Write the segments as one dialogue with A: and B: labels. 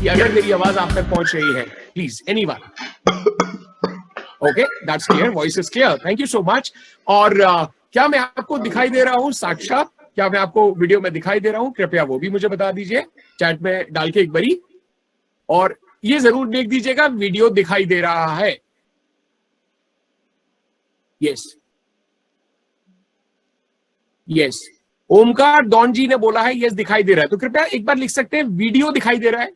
A: अगर मेरी आवाज आप तक पहुंच रही है, please anyone. Okay, that's clear, voice is clear, thank you so much. और क्या मैं आपको दिखाई दे रहा हूं साक्षात? क्या मैं आपको वीडियो में दिखाई दे रहा हूं? कृपया वो भी मुझे बता दीजिए चैट में डाल के एक बारी। और ये जरूर देख दीजिएगा वीडियो दिखाई दे रहा है। यस यस, ओमकार डॉन जी ने बोला है यस दिखाई दे रहा है, तो कृपया एक बार लिख सकते हैं वीडियो दिखाई दे रहा है।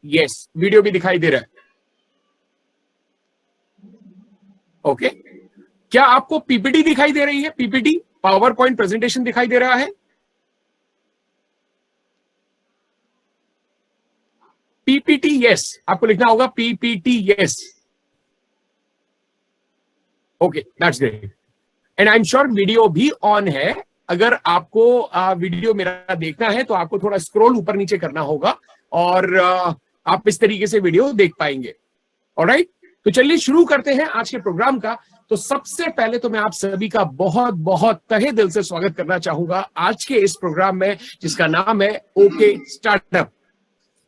A: यस, वीडियो भी दिखाई दे रहा है। ओके, क्या आपको पीपीटी दिखाई दे रही है? पीपीटी, पावर पॉइंट प्रेजेंटेशन दिखाई दे रहा है? पीपीटी यस, आपको लिखना होगा PPT yes. Okay, that's great. And I am sure video भी ऑन है। अगर आपको वीडियो मेरा देखना है तो आपको थोड़ा स्क्रॉल ऊपर नीचे करना होगा और आप इस तरीके से वीडियो देख पाएंगे। ऑलराइट, तो चलिए शुरू करते हैं आज के प्रोग्राम का। तो सबसे पहले तो मैं आप सभी का बहुत बहुत तहे दिल से स्वागत करना चाहूंगा आज के इस प्रोग्राम में, जिसका नाम है ओके स्टार्टअप।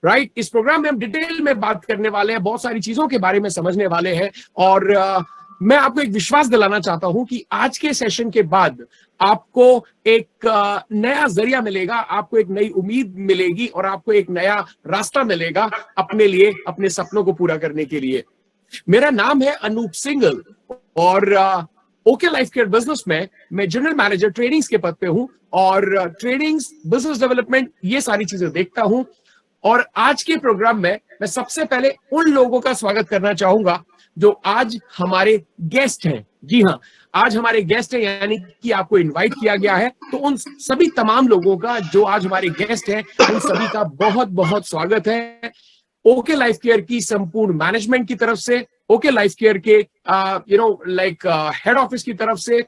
A: राइट, इस प्रोग्राम में हम डिटेल में बात करने वाले हैं, बहुत सारी चीजों के बारे में समझने वाले हैं। और मैं आपको एक विश्वास दिलाना चाहता हूं कि आज के सेशन के बाद आपको एक नया जरिया मिलेगा, आपको एक नई उम्मीद मिलेगी और आपको एक नया रास्ता मिलेगा अपने लिए, अपने सपनों को पूरा करने के लिए। मेरा नाम है अनूप सिंघल और ओके लाइफ केयर बिजनेस में मैं जनरल मैनेजर ट्रेडिंग्स के पद पे हूं और ट्रेडिंग्स, बिजनेस डेवलपमेंट, ये सारी चीजें देखता हूं। और आज के प्रोग्राम में मैं सबसे पहले उन लोगों का स्वागत करना चाहूंगा जो आज हमारे गेस्ट हैं। जी हाँ, आज हमारे गेस्ट हैं, यानी कि आपको इनवाइट किया गया है। तो उन सभी तमाम लोगों का जो आज हमारे गेस्ट हैं, उन सभी का बहुत बहुत स्वागत है ओके लाइफ केयर की संपूर्ण मैनेजमेंट की तरफ से, ओके लाइफ केयर के हेड ऑफिस की तरफ से,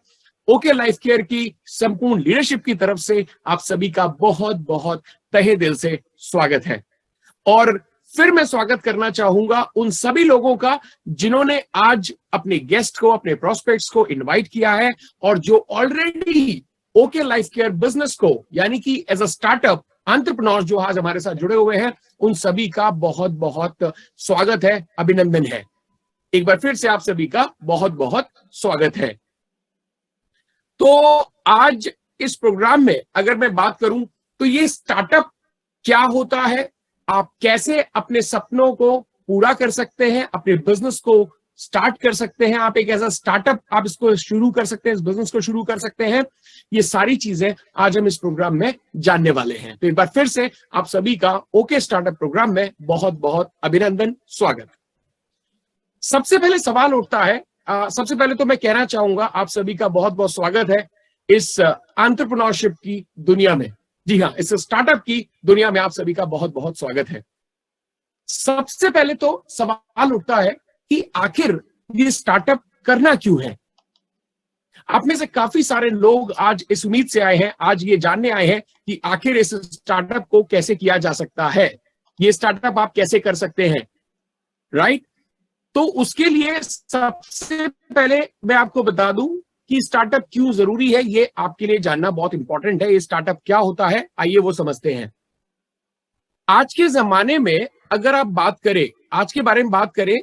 A: ओके लाइफ केयर की संपूर्ण लीडरशिप की तरफ से आप सभी का बहुत बहुत तहे दिल से स्वागत है। और फिर मैं स्वागत करना चाहूंगा उन सभी लोगों का जिन्होंने आज अपने गेस्ट को, अपने प्रोस्पेक्ट्स को इनवाइट किया है और जो already okay life care business को, यानी कि एज अ स्टार्टअप एंटरप्रेन्योर्स जो आज हमारे साथ जुड़े हुए हैं, उन सभी का बहुत बहुत स्वागत है, अभिनंदन है। एक बार फिर से आप सभी का बहुत बहुत स्वागत है। तो आज इस प्रोग्राम में अगर मैं बात करूं तो ये स्टार्टअप क्या होता है, आप कैसे अपने सपनों को पूरा कर सकते हैं, अपने बिजनेस को स्टार्ट कर सकते हैं, आप एक ऐसा स्टार्टअप आप इसको शुरू कर सकते हैं, इस बिजनेस को शुरू कर सकते हैं, ये सारी चीजें आज हम इस प्रोग्राम में जानने वाले हैं। तो एक बार फिर से आप सभी का ओके स्टार्टअप प्रोग्राम में बहुत बहुत अभिनंदन, स्वागत। सबसे पहले सवाल उठता है, सबसे पहले तो मैं कहना चाहूंगा आप सभी का बहुत बहुत स्वागत है इस एंटरप्रेन्योरशिप की दुनिया में। जी हाँ, इस स्टार्टअप की दुनिया में आप सभी का बहुत बहुत स्वागत है। सबसे पहले तो सवाल उठता है कि आखिर ये स्टार्टअप करना क्यों है। आप में से काफी सारे लोग आज इस उम्मीद से आए हैं, आज ये जानने आए हैं कि आखिर इस स्टार्टअप को कैसे किया जा सकता है, ये स्टार्टअप आप कैसे कर सकते हैं। राइट, तो उसके लिए सबसे पहले मैं आपको बता दूं कि स्टार्टअप क्यों जरूरी है, ये आपके लिए जानना बहुत इंपॉर्टेंट है। ये स्टार्टअप क्या होता है, आइए वो समझते हैं। आज के जमाने में अगर आप बात करें, आज के बारे में बात करें,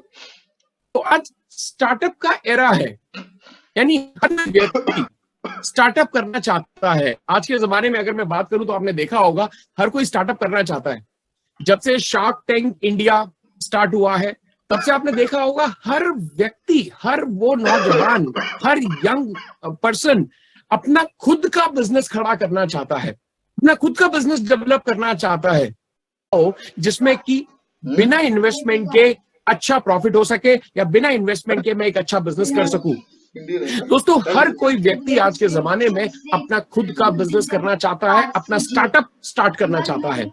A: तो आज स्टार्टअप का एरा है, यानी हर व्यक्ति स्टार्टअप करना चाहता है। आज के जमाने में अगर मैं बात करूं तो आपने देखा होगा हर कोई स्टार्टअप करना चाहता है। जब से शार्क टैंक इंडिया स्टार्ट हुआ है तब से आपने देखा होगा हर व्यक्ति, हर वो नौजवान, हर यंग पर्सन अपना खुद का बिजनेस खड़ा करना चाहता है, अपना खुद का बिजनेस डेवलप करना चाहता है, जिसमें कि बिना इन्वेस्टमेंट के अच्छा प्रॉफिट हो सके या बिना इन्वेस्टमेंट के मैं एक अच्छा बिजनेस कर सकूं। दोस्तों, हर कोई व्यक्ति आज के जमाने में अपना खुद का बिजनेस करना चाहता है, अपना स्टार्टअप स्टार्ट करना चाहता है।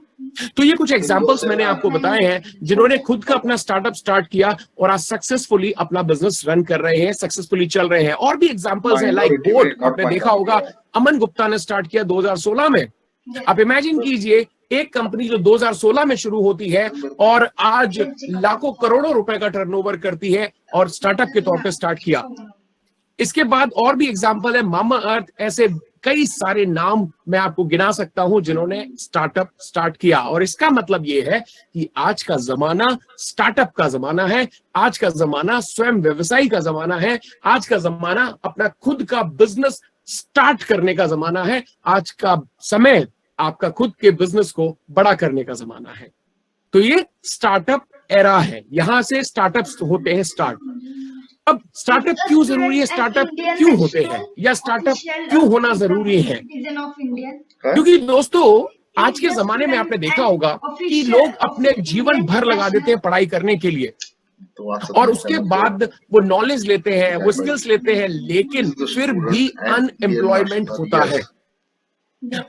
A: तो ये कुछ एग्जांपल्स मैंने आपको बताए हैं जिन्होंने खुद का अपना स्टार्टअप स्टार्ट किया और आज सक्सेसफुली अपना बिजनेस रन कर रहे हैं, सक्सेसफुली चल रहे हैं। और भी एग्जांपल्स हैं, लाइक बोट, आपने देखा होगा अमन गुप्ता ने स्टार्ट किया 2016 में। आप इमेजिन कीजिए एक कंपनी जो 2016 में शुरू होती है और आज लाखों करोड़ों रुपए का टर्नओवर करती है और स्टार्टअप के तौर पे स्टार्ट किया। इसके बाद और भी एग्जाम्पल है, मामा अर्थ, ऐसे कई सारे नाम मैं आपको गिना सकता हूं जिन्होंने स्टार्टअप स्टार्ट किया। और इसका मतलब यह है कि आज का जमाना स्टार्टअप का जमाना है, आज का जमाना स्वयं व्यवसायी का जमाना है, आज का जमाना अपना खुद का बिजनेस स्टार्ट करने का जमाना है, आज का समय आपका खुद के बिजनेस को बड़ा करने का जमाना है। तो ये स्टार्टअप एरा है, यहां से स्टार्टअप्स होते हैं स्टार्ट। अब स्टार्टअप क्यों जरूरी है, स्टार्टअप क्यों होते हैं, या स्टार्टअप क्यों होना जरूरी है? क्योंकि दोस्तों आज के जमाने में आपने देखा होगा कि लोग अपने जीवन भर लगा देते हैं पढ़ाई करने के लिए, और उसके बाद वो नॉलेज लेते हैं, वो स्किल्स लेते हैं, लेकिन फिर भी अनएम्प्लॉयमेंट होता है।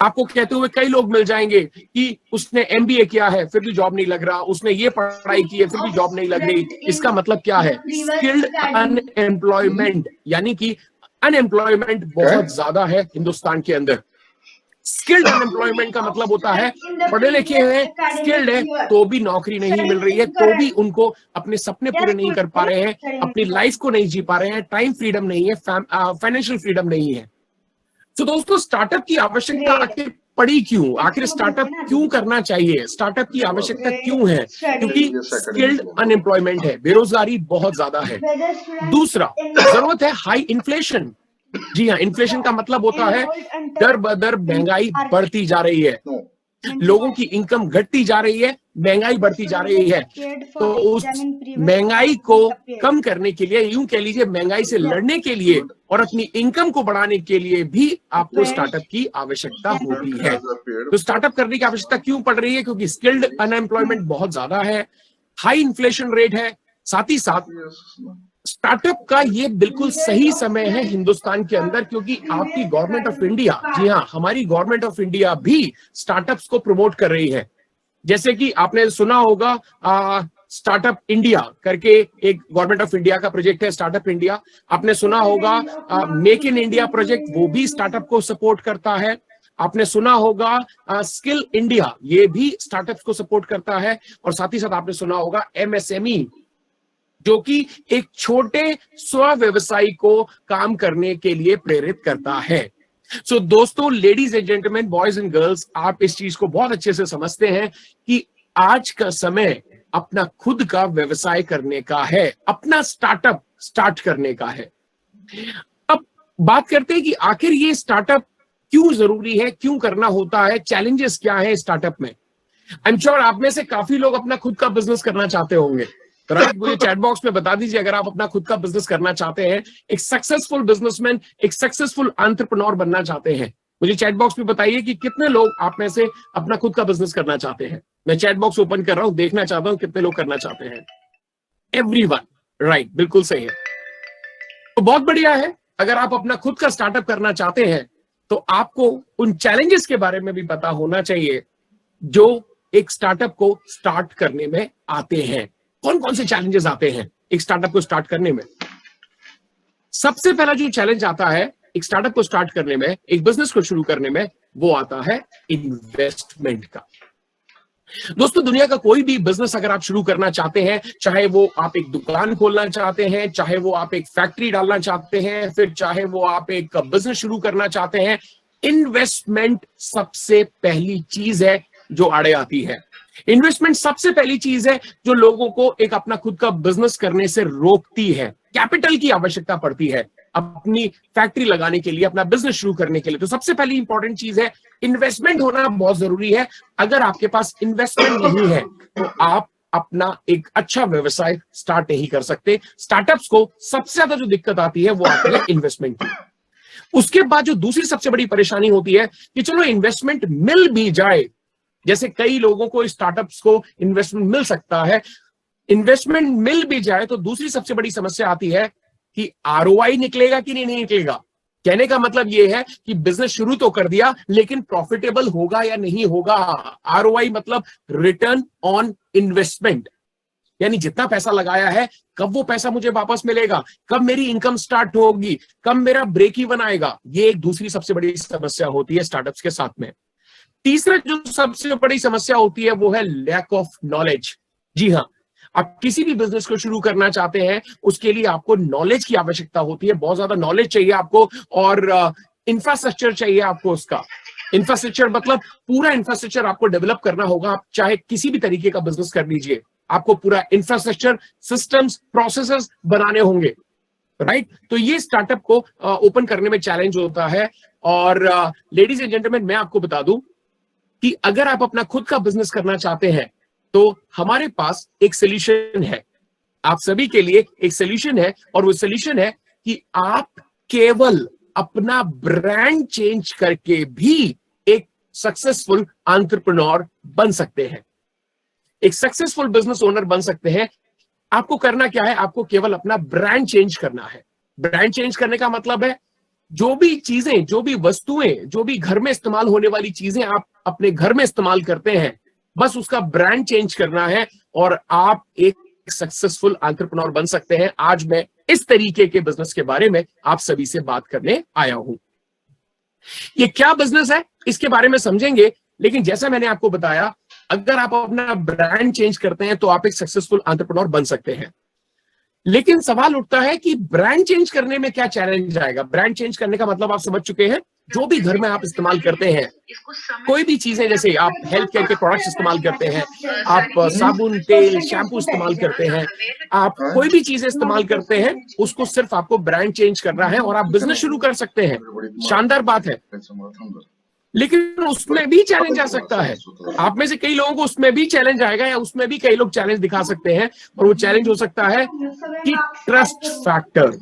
A: आपको कहते हुए कई लोग मिल जाएंगे कि उसने एमबीए किया है फिर भी जॉब नहीं लग रहा, उसने ये पढ़ाई की है फिर भी जॉब नहीं लग रही। इसका मतलब क्या है? स्किल्ड अनएम्प्लॉयमेंट, यानी कि अनएम्प्लॉयमेंट बहुत ज्यादा है हिंदुस्तान के अंदर। स्किल्ड अनएम्प्लॉयमेंट का मतलब होता है पढ़े लिखे हैं, स्किल्ड है, तो भी नौकरी नहीं मिल रही है, तो भी उनको अपने सपने पूरे नहीं कर पा रहे हैं, अपनी लाइफ को नहीं जी पा रहे हैं, टाइम फ्रीडम नहीं है, फाइनेंशियल फ्रीडम नहीं है। तो दोस्तों स्टार्टअप की आवश्यकता आखिर पड़ी क्यों? आखिर स्टार्टअप क्यों करना चाहिए? स्टार्टअप की आवश्यकता क्यों है? क्योंकि स्किल्ड अनएम्प्लॉयमेंट है, बेरोजगारी बहुत ज्यादा है। दूसरा, जरूरत है हाई इन्फ्लेशन। जी हाँ, इन्फ्लेशन का मतलब होता है दर बदर महंगाई बढ़ती जा रही है, लोगों की इनकम घटती जा रही है, महंगाई बढ़ती जा रही है। तो उस महंगाई को कम करने के लिए, यूं कह लीजिए महंगाई से लड़ने के लिए और अपनी इनकम को बढ़ाने के लिए भी आपको स्टार्टअप की आवश्यकता होती है। तो स्टार्टअप करने की आवश्यकता क्यों पड़ रही है? क्योंकि स्किल्ड अनएम्प्लॉयमेंट बहुत ज्यादा है, हाई इन्फ्लेशन रेट है, साथ ही साथ स्टार्टअप का ये बिल्कुल सही समय है हिंदुस्तान के अंदर, क्योंकि आपकी गवर्नमेंट ऑफ इंडिया, जी हाँ, हमारी गवर्नमेंट ऑफ इंडिया भी स्टार्टअप्स को प्रमोट कर रही है। जैसे कि आपने सुना होगा स्टार्टअप इंडिया करके एक गवर्नमेंट ऑफ इंडिया का प्रोजेक्ट है, स्टार्टअप इंडिया। आपने सुना होगा मेक इन इंडिया प्रोजेक्ट, वो भी स्टार्टअप को सपोर्ट करता है। आपने सुना होगा स्किल इंडिया, ये भी स्टार्टअप्स को सपोर्ट करता है। और साथ ही साथ आपने सुना होगा एमएसएमई, जो कि एक छोटे स्व व्यवसायी को काम करने के लिए प्रेरित करता है। सो दोस्तों, ladies and gentleman, boys and girls, आप इस चीज को बहुत अच्छे से समझते हैं कि आज का समय अपना खुद का व्यवसाय करने का है, अपना स्टार्टअप स्टार्ट करने का है। अब बात करते हैं कि आखिर ये स्टार्टअप क्यों जरूरी है, क्यों करना होता है, चैलेंजेस क्या है स्टार्टअप में। आई एम श्योर आप में से काफी लोग अपना खुद का बिजनेस करना चाहते होंगे, राइट? मुझे चैट बॉक्स में बता दीजिए अगर आप अपना खुद का बिजनेस करना चाहते हैं, एक सक्सेसफुल बिजनेसमैन, एक सक्सेसफुल एंटरप्रेन्योर बनना चाहते हैं। मुझे चैट बॉक्स में बताइए कि कितने लोग आप में से अपना खुद का बिजनेस करना चाहते हैं। मैं चैट बॉक्स ओपन कर रहा हूं, देखना चाहता हूं कितने लोग करना चाहते हैं। एवरीवन, राइट, बिल्कुल सही है। तो बहुत बढ़िया है। अगर आप अपना खुद का स्टार्टअप करना चाहते हैं तो आपको उन चैलेंजेस के बारे में भी पता होना चाहिए जो एक स्टार्टअप को स्टार्ट करने में आते हैं। कौन कौन से चैलेंजेस आते हैं एक स्टार्टअप को स्टार्ट करने में? सबसे पहला जो चैलेंज आता है एक स्टार्टअप को स्टार्ट करने में, एक बिजनेस को शुरू करने में, वो आता है इन्वेस्टमेंट का। दोस्तों, दुनिया का कोई भी बिजनेस अगर आप शुरू करना चाहते हैं, चाहे वो आप एक दुकान खोलना चाहते हैं, चाहे वो आप एक फैक्ट्री डालना चाहते हैं, फिर चाहे वो आप एक बिजनेस शुरू करना चाहते हैं, इन्वेस्टमेंट सबसे पहली चीज है जो आड़े आती है। इन्वेस्टमेंट सबसे पहली चीज है जो लोगों को एक अपना खुद का बिजनेस करने से रोकती है। कैपिटल की आवश्यकता पड़ती है अपनी फैक्ट्री लगाने के लिए, अपना बिजनेस शुरू करने के लिए। तो सबसे पहली इंपॉर्टेंट चीज है इन्वेस्टमेंट होना बहुत जरूरी है। अगर आपके पास इन्वेस्टमेंट नहीं है तो आप अपना एक अच्छा व्यवसाय स्टार्ट नहीं कर सकते। स्टार्टअप्स को सबसे ज्यादा जो दिक्कत आती है वो आती है इन्वेस्टमेंट की। उसके बाद जो दूसरी सबसे बड़ी परेशानी होती है कि चलो इन्वेस्टमेंट मिल भी जाए, जैसे कई लोगों को स्टार्टअप्स को इन्वेस्टमेंट मिल सकता है, इन्वेस्टमेंट मिल भी जाए तो दूसरी सबसे बड़ी समस्या आती है कि आरओआई निकलेगा कि नहीं निकलेगा। कहने का मतलब यह है कि बिजनेस शुरू तो कर दिया लेकिन प्रॉफिटेबल होगा या नहीं होगा। आरओआई मतलब रिटर्न ऑन इन्वेस्टमेंट, यानी जितना पैसा लगाया है कब वो पैसा मुझे वापस मिलेगा, कब मेरी इनकम स्टार्ट होगी, कब मेरा ब्रेक इवन आएगा। ये एक दूसरी सबसे बड़ी समस्या होती है स्टार्टअप्स के साथ में। तीसरा जो सबसे बड़ी समस्या होती है वो है लैक ऑफ नॉलेज। जी हाँ, आप किसी भी बिजनेस को शुरू करना चाहते हैं, उसके लिए आपको नॉलेज की आवश्यकता होती है, बहुत ज्यादा नॉलेज चाहिए आपको, और इंफ्रास्ट्रक्चर चाहिए आपको। उसका इंफ्रास्ट्रक्चर मतलब पूरा इंफ्रास्ट्रक्चर आपको डेवलप करना होगा। आप चाहे किसी भी तरीके का बिजनेस कर लीजिए, आपको पूरा इंफ्रास्ट्रक्चर, सिस्टम्स, प्रोसेसेस बनाने होंगे, राइट? तो ये स्टार्टअप को ओपन करने में चैलेंज होता है। और लेडीज एंड जेंटलमैन, मैं आपको बता दूं कि अगर आप अपना खुद का बिजनेस करना चाहते हैं तो हमारे पास एक सोल्यूशन है, आप सभी के लिए एक सोल्यूशन है। और वो सोल्यूशन है कि आप केवल अपना ब्रांड चेंज करके भी एक सक्सेसफुल एंटरप्रेन्योर बन सकते हैं, एक सक्सेसफुल बिजनेस ओनर बन सकते हैं। आपको करना क्या है? आपको केवल अपना ब्रांड चेंज करना है। ब्रांड चेंज करने का मतलब है जो भी चीजें, जो भी वस्तुएं, जो भी घर में इस्तेमाल होने वाली चीजें आप अपने घर में इस्तेमाल करते हैं, बस उसका ब्रांड चेंज करना है और आप एक सक्सेसफुल एंटरप्रेन्योर बन सकते हैं। आज मैं इस तरीके के बिजनेस के बारे में आप सभी से बात करने आया हूं। ये क्या बिजनेस है इसके बारे में समझेंगे, लेकिन जैसा मैंने आपको बताया, अगर आप अपना ब्रांड चेंज करते हैं तो आप एक सक्सेसफुल एंटरप्रेन्योर बन सकते हैं। लेकिन सवाल उठता है कि ब्रांड चेंज करने में क्या चैलेंज आएगा? ब्रांड चेंज करने का मतलब आप समझ चुके हैं, जो भी घर में आप इस्तेमाल करते हैं, कोई भी चीजें, जैसे आप हेल्थ केयर के प्रोडक्ट्स इस्तेमाल करते हैं, आप साबुन, तेल, शैम्पू इस्तेमाल करते हैं, आप कोई भी चीजें इस्तेमाल करते हैं, उसको सिर्फ आपको ब्रांड चेंज करना है और आप बिजनेस शुरू कर सकते हैं। शानदार बात है। लेकिन उसमें भी चैलेंज आ सकता है। आप में से कई लोगों को उसमें भी चैलेंज आएगा, या उसमें भी कई लोग चैलेंज दिखा सकते हैं, और वो चैलेंज हो सकता है कि ट्रस्ट फैक्टर।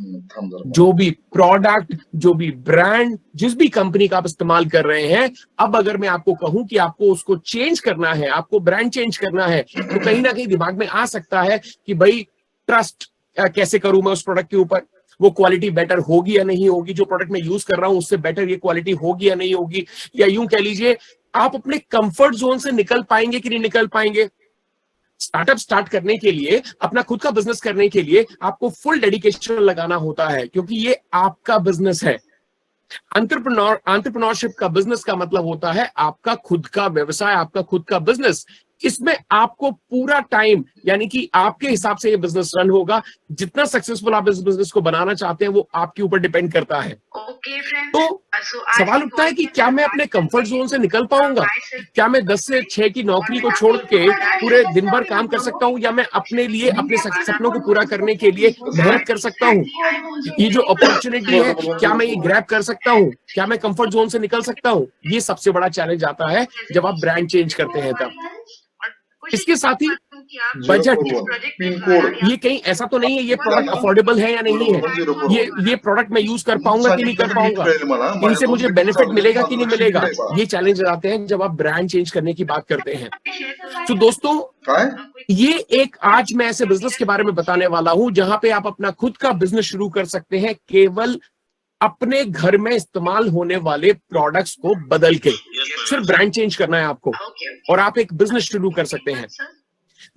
A: जो भी प्रोडक्ट, जो भी ब्रांड, जिस भी कंपनी का आप इस्तेमाल कर रहे हैं, अब अगर मैं आपको कहूं कि आपको उसको चेंज करना है, आपको ब्रांड चेंज करना है, तो कहीं ना कहीं दिमाग में आ सकता है कि भाई ट्रस्ट कैसे करूं मैं उस प्रोडक्ट के ऊपर, वो क्वालिटी बेटर होगी या नहीं होगी, जो प्रोडक्ट मैं यूज कर रहा हूं उससे बेटर ये क्वालिटी होगी या नहीं होगी, या यूं कह लीजिए आप अपने कंफर्ट जोन से निकल पाएंगे कि नहीं निकल पाएंगे। स्टार्टअप स्टार्ट करने के लिए, अपना खुद का बिजनेस करने के लिए आपको फुल डेडिकेशन लगाना होता है, क्योंकि ये आपका बिजनेस है। एंटरप्रेन्योरशिप का बिजनेस का मतलब होता है आपका खुद का व्यवसाय, आपका खुद का बिजनेस। इसमें आपको पूरा टाइम, यानी कि आपके हिसाब से ये बिजनेस रन होगा। जितना सक्सेसफुल आप इस बिजनेस को बनाना चाहते हैं वो आपके ऊपर डिपेंड करता है। तो सवाल उठता है कि क्या मैं अपने कंफर्ट जोन से निकल पाऊंगा? क्या मैं 10 से 6 की नौकरी को छोड़ के पूरे दिन भर काम कर सकता हूं, या मैं अपने लिए, अपने सपनों को पूरा करने के लिए मेहनत कर सकता हूं? ये जो अपॉर्चुनिटी है, क्या मैं ये ग्रैब कर सकता हूं? क्या मैं कंफर्ट जोन से निकल सकता हूं? ये सबसे बड़ा चैलेंज आता है जब आप ब्रांड चेंज करते हैं तब। इसके साथ ही बजट, ये कहीं ऐसा तो नहीं है ये प्रोडक्ट अफोर्डेबल है या नहीं है, ये प्रोडक्ट मैं यूज कर पाऊंगा कि नहीं कर पाऊंगा, इनसे मुझे बेनिफिट मिलेगा कि नहीं मिलेगा, ये चैलेंज आते हैं जब आप ब्रांड चेंज करने की बात करते हैं। तो दोस्तों, ये एक आज मैं ऐसे बिजनेस के बारे में बताने वाला हूं जहां पे आप अपना खुद का बिजनेस शुरू कर सकते हैं, केवल अपने घर में इस्तेमाल होने वाले प्रोडक्ट्स को बदल के। सिर्फ ब्रांड चेंज करना है आपको और आप एक बिजनेस शुरू कर सकते हैं।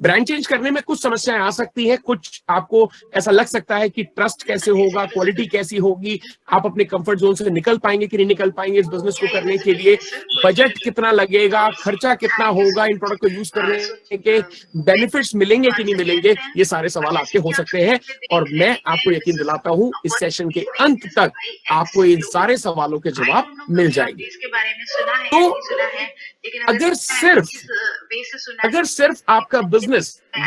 A: ब्रांड चेंज करने में कुछ समस्याएं आ सकती है, कुछ आपको ऐसा लग सकता है कि ट्रस्ट कैसे होगा, क्वालिटी कैसी होगी, आप अपने कंफर्ट जोन से निकल पाएंगे कि नहीं निकल पाएंगे इस बिजनेस को करने के लिए, बजट कितना लगेगा, खर्चा कितना होगा, इन प्रोडक्ट को यूज करने के बेनिफिट्स मिलेंगे कि नहीं मिलेंगे, ये सारे सवाल आपके हो सकते हैं। और मैं आपको यकीन दिलाता हूं इस सेशन के अंत तक आपको इन सारे सवालों के जवाब मिल जाएंगे। तो अगर सिर्फ आपका बिजनेस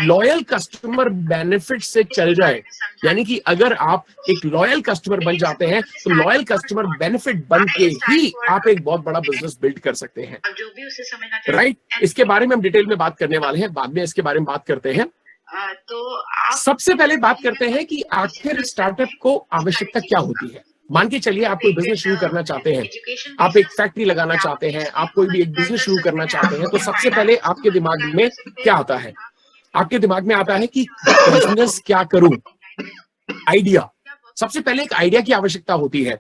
A: लॉयल कस्टमर बेनिफिट से चल जाए, यानी कि अगर आप एक लॉयल कस्टमर बन जाते हैं, तो लॉयल कस्टमर बेनिफिट बन के ही आप एक बहुत बड़ा बिजनेस बिल्ड कर सकते हैं, राइट? इसके बारे में हम डिटेल में बात करने वाले हैं, बाद में इसके बारे में बात करते हैं। सबसे पहले बात करते हैं कि आखिर स्टार्टअप को आवश्यकता क्या होती है। मान के चलिए आप कोई बिजनेस शुरू करना चाहते हैं, आप एक फैक्ट्री लगाना चाहते हैं, आप कोई भी एक बिजनेस शुरू करना चाहते हैं, तो सबसे पहले आपके दिमाग में क्या आता है? आपके दिमाग में आता है कि बिजनेस क्या करूं। आइडिया, सबसे पहले एक आइडिया की आवश्यकता होती है।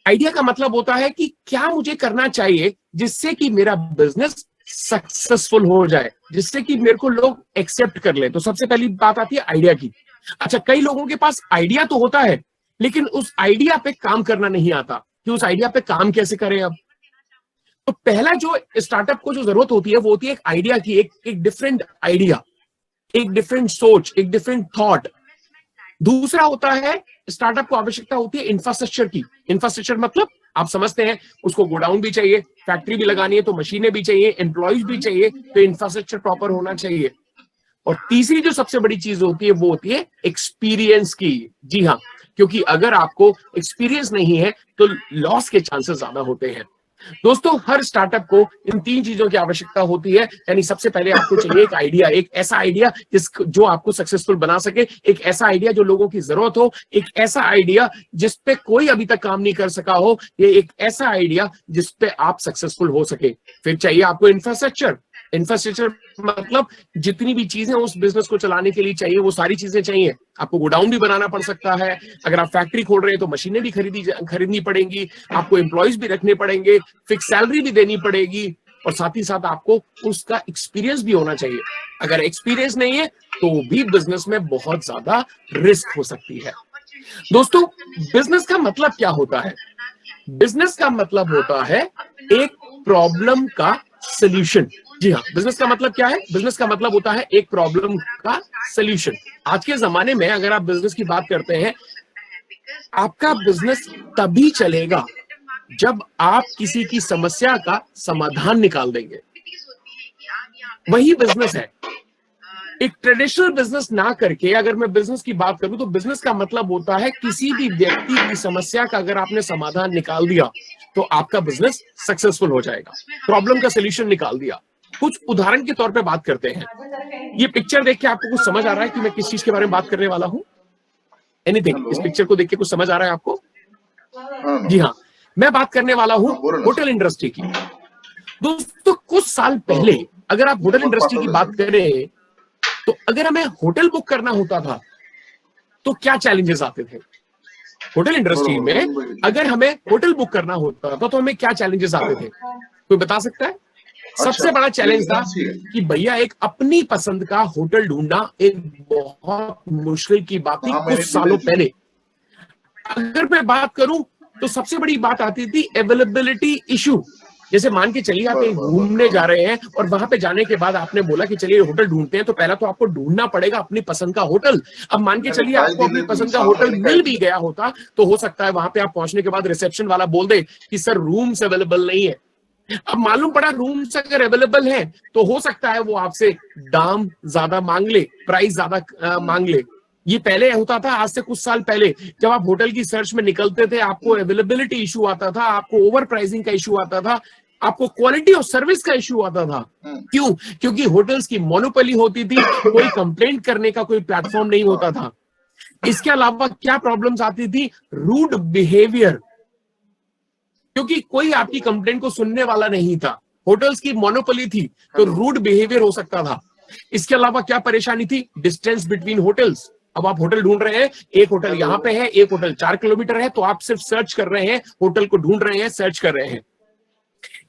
A: आइडिया का मतलब होता है कि क्या मुझे करना चाहिए जिससे कि मेरा बिजनेस सक्सेसफुल हो जाए, जिससे कि मेरे को लोग एक्सेप्ट कर ले। तो सबसे पहली बात आती है आइडिया की। अच्छा, कई लोगों के पास आइडिया तो होता है, लेकिन उस आइडिया पे काम करना नहीं आता कि उस आइडिया पे काम कैसे करें। अब तो पहला जो स्टार्टअप को जो जरूरत होती है वो होती है एक आइडिया की, एक डिफरेंट आइडिया। एक डिफरेंट सोच, एक डिफरेंट थॉट। दूसरा होता है, स्टार्टअप को आवश्यकता होती है इंफ्रास्ट्रक्चर की। इंफ्रास्ट्रक्चर मतलब आप समझते हैं, उसको गोडाउन भी चाहिए, फैक्ट्री भी लगानी है तो मशीनें भी चाहिए, एम्प्लॉयज भी चाहिए, तो इंफ्रास्ट्रक्चर प्रॉपर होना चाहिए। और तीसरी जो सबसे बड़ी चीज होती है वो होती है एक्सपीरियंस की। जी हाँ, क्योंकि अगर आपको एक्सपीरियंस नहीं है तो लॉस के चांसेस ज्यादा होते हैं। दोस्तों, हर स्टार्टअप को इन तीन चीजों की आवश्यकता होती है। यानी सबसे पहले आपको चाहिए एक आइडिया, एक ऐसा आइडिया जो आपको सक्सेसफुल बना सके, एक ऐसा आइडिया जो लोगों की जरूरत हो, एक ऐसा आइडिया जिस पे कोई अभी तक काम नहीं कर सका हो, ये एक ऐसा आइडिया जिस पे आप सक्सेसफुल हो सके। फिर चाहिए आपको इंफ्रास्ट्रक्चर। इंफ्रास्ट्रक्चर मतलब जितनी भी चीजें उस बिजनेस को चलाने के लिए चाहिए वो सारी चीजें चाहिए। आपको गोडाउन भी बनाना पड़ सकता है, अगर आप फैक्ट्री खोल रहे हैं तो मशीनें भी खरीदनी पड़ेंगी, आपको एम्प्लॉयज भी रखने पड़ेंगे, फिक्स सैलरी भी देनी पड़ेगी, और साथ ही साथ आपको उसका एक्सपीरियंस भी होना चाहिए। अगर एक्सपीरियंस नहीं है तो भी बिजनेस में बहुत ज्यादा रिस्क हो सकती है। दोस्तों, बिजनेस का मतलब क्या होता है? बिजनेस का मतलब होता है एक प्रॉब्लम का सॉल्यूशन। जी हाँ, बिजनेस का मतलब क्या है? बिजनेस का मतलब होता है एक प्रॉब्लम का सॉल्यूशन। आज के जमाने में अगर आप बिजनेस की बात करते हैं, आपका बिजनेस तभी चलेगा जब आप किसी की समस्या का समाधान निकाल देंगे, वही बिजनेस है। एक ट्रेडिशनल बिजनेस ना करके अगर मैं बिजनेस की बात करूं तो बिजनेस का मतलब होता है किसी भी व्यक्ति की समस्या का अगर आपने समाधान निकाल दिया तो आपका बिजनेस सक्सेसफुल हो जाएगा। प्रॉब्लम का सॉल्यूशन निकाल दिया। कुछ उदाहरण के तौर पे बात करते हैं। ये पिक्चर देख के आपको कुछ समझ आ रहा है कि मैं किस चीज के बारे में बात करने वाला हूं? एनीथिंग? इस पिक्चर को देख के कुछ समझ आ रहा है आपको? जी हाँ, मैं बात करने वाला हूं होटल इंडस्ट्री की। दोस्तों, कुछ साल पहले अगर आप होटल इंडस्ट्री की बात करें तो अगर हमें होटल बुक करना होता था तो क्या चैलेंजेस आते थे? होटल इंडस्ट्री में अगर हमें होटल बुक करना होता था तो हमें क्या चैलेंजेस आते थे? कोई बता सकता है? सबसे बड़ा चैलेंज था कि भैया एक अपनी पसंद का होटल ढूंढना एक बहुत मुश्किल की बात थी कुछ सालों पहले। अगर मैं बात करूं तो सबसे बड़ी बात आती थी अवेलेबिलिटी इशू। जैसे मान के चलिए आप कहीं घूमने जा रहे हैं और वहां पे जाने के बाद आपने बोला कि चलिए होटल ढूंढते हैं, तो पहला तो आपको ढूंढना पड़ेगा अपनी पसंद का होटल। अब मान के चलिए आपको अपनी पसंद का होटल मिल भी गया होता तो हो सकता है वहां पे आप पहुंचने के बाद रिसेप्शन वाला बोल दे कि सर रूम्स अवेलेबल नहीं है। अब मालूम पड़ा रूम्स अगर अवेलेबल है तो हो सकता है वो आपसे दाम ज्यादा मांग ले, प्राइस ज्यादा मांग ले। ये पहले होता था, आज से कुछ साल पहले जब आप होटल की सर्च में निकलते थे आपको अवेलेबिलिटी इशू आता था, आपको ओवर प्राइसिंग का इशू आता था, आपको क्वालिटी ऑफ सर्विस का इशू आता था। क्यों? क्योंकि होटल्स की मोनोपोली होती थी, कोई कंप्लेंट करने का कोई प्लेटफॉर्म नहीं होता था। इसके अलावा क्या प्रॉब्लम्स आती थी? रूड बिहेवियर, क्योंकि कोई आपकी कंप्लेंट को सुनने वाला नहीं था, होटल्स की मोनोपोली थी, तो रूड बिहेवियर हो सकता था। इसके अलावा क्या परेशानी थी? Distance between hotels. अब आप होटल ढूंढ रहे हैं, एक होटल यहां पे है, एक होटल 4 किलोमीटर है, तो आप सिर्फ सर्च कर रहे हैं, होटल को ढूंढ रहे हैं, सर्च कर रहे हैं।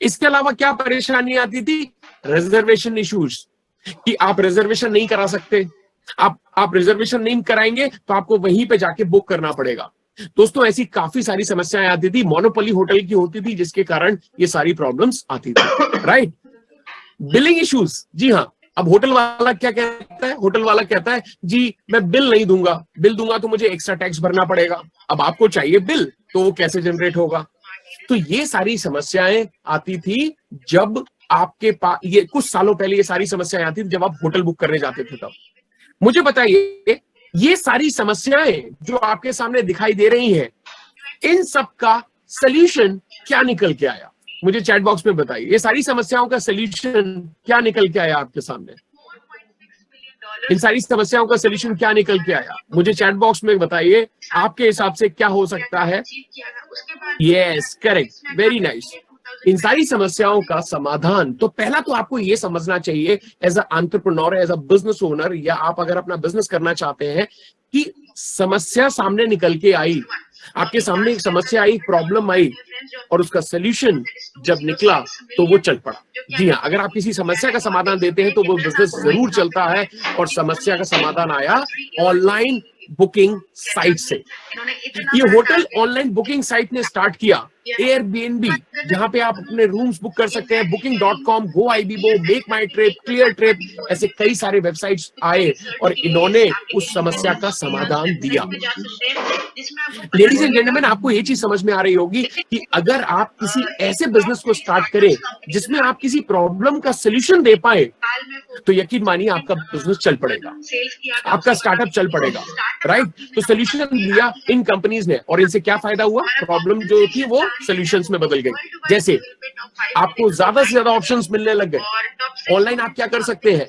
A: इसके अलावा क्या परेशानी आती थी? रिजर्वेशन इश्यूज, कि आप रिजर्वेशन नहीं करा सकते। आप रिजर्वेशन नहीं कराएंगे तो आपको वहीं पे जाके बुक करना पड़ेगा। दोस्तों, ऐसी काफी सारी समस्याएं आती थी, मोनोपोली होटल की होती थी, जिसके कारण ये सारी प्रॉब्लम्स आती थी, राइट? बिलिंग इश्यूज, जी हाँ। अब होटल वाला क्या कहता है? होटल वाला कहता है जी मैं बिल नहीं दूंगा, बिल दूंगा तो मुझे एक्स्ट्रा टैक्स भरना पड़ेगा। अब आपको चाहिए बिल, तो वो कैसे जनरेट होगा? तो ये सारी समस्याएं आती थी जब आपके पास, ये कुछ सालों पहले ये सारी समस्याएं आती थी जब आप होटल बुक करने जाते थे। तब मुझे बताइए, ये सारी समस्याएं जो आपके सामने दिखाई दे रही हैं, इन सब का सलूशन क्या निकल के आया? मुझे चैट बॉक्स में बताइए, ये सारी समस्याओं का सलूशन क्या निकल के आया आपके सामने? इन सारी समस्याओं का सलूशन क्या निकल के आया? मुझे चैट बॉक्स में बताइए, आपके हिसाब से क्या हो सकता है? Yes, correct, very nice. इन सारी समस्याओं का समाधान, तो पहला तो आपको यह समझना चाहिए as a entrepreneur, as a business owner, या आप अगर अपना बिजनेस करना चाहते हैं, कि समस्या सामने निकल के आई, आपके सामने एक समस्या आई, प्रॉब्लम आई, और उसका सलूशन जब निकला तो वो चल पड़ा। जी हाँ, अगर आप किसी समस्या का समाधान देते हैं तो वो बिजनेस जरूर चलता है। और समस्या का समाधान आया ऑनलाइन बुकिंग साइट से। ये होटल ऑनलाइन बुकिंग साइट ने स्टार्ट किया एयरबीएनबी, जहां पे आप अपने रूम्स बुक कर सकते हैं, booking.com, GoIbibo, मेक माई ट्रिप, क्लियर ट्रिप, ऐसे कई सारे वेबसाइट्स आए और इन्होंने उस समस्या का समाधान दिया। लेडीज एंड जेंटलमैन, आपको ये चीज समझ में आ रही होगी कि अगर आप किसी ऐसे बिजनेस को स्टार्ट करें जिसमें आप किसी प्रॉब्लम का सोल्यूशन दे पाए, तो यकीन मानिए आपका बिजनेस चल पड़ेगा, आपका स्टार्टअप चल पड़ेगा, राइट? तो सोल्यूशन दिया इन कंपनीज ने और इनसे क्या फायदा हुआ? प्रॉब्लम जो थी वो सोल्यूशंस में बदल गई। जैसे आपको ज्यादा से ज्यादा ऑप्शंस मिलने लग गए। ऑनलाइन आप क्या कर सकते हैं?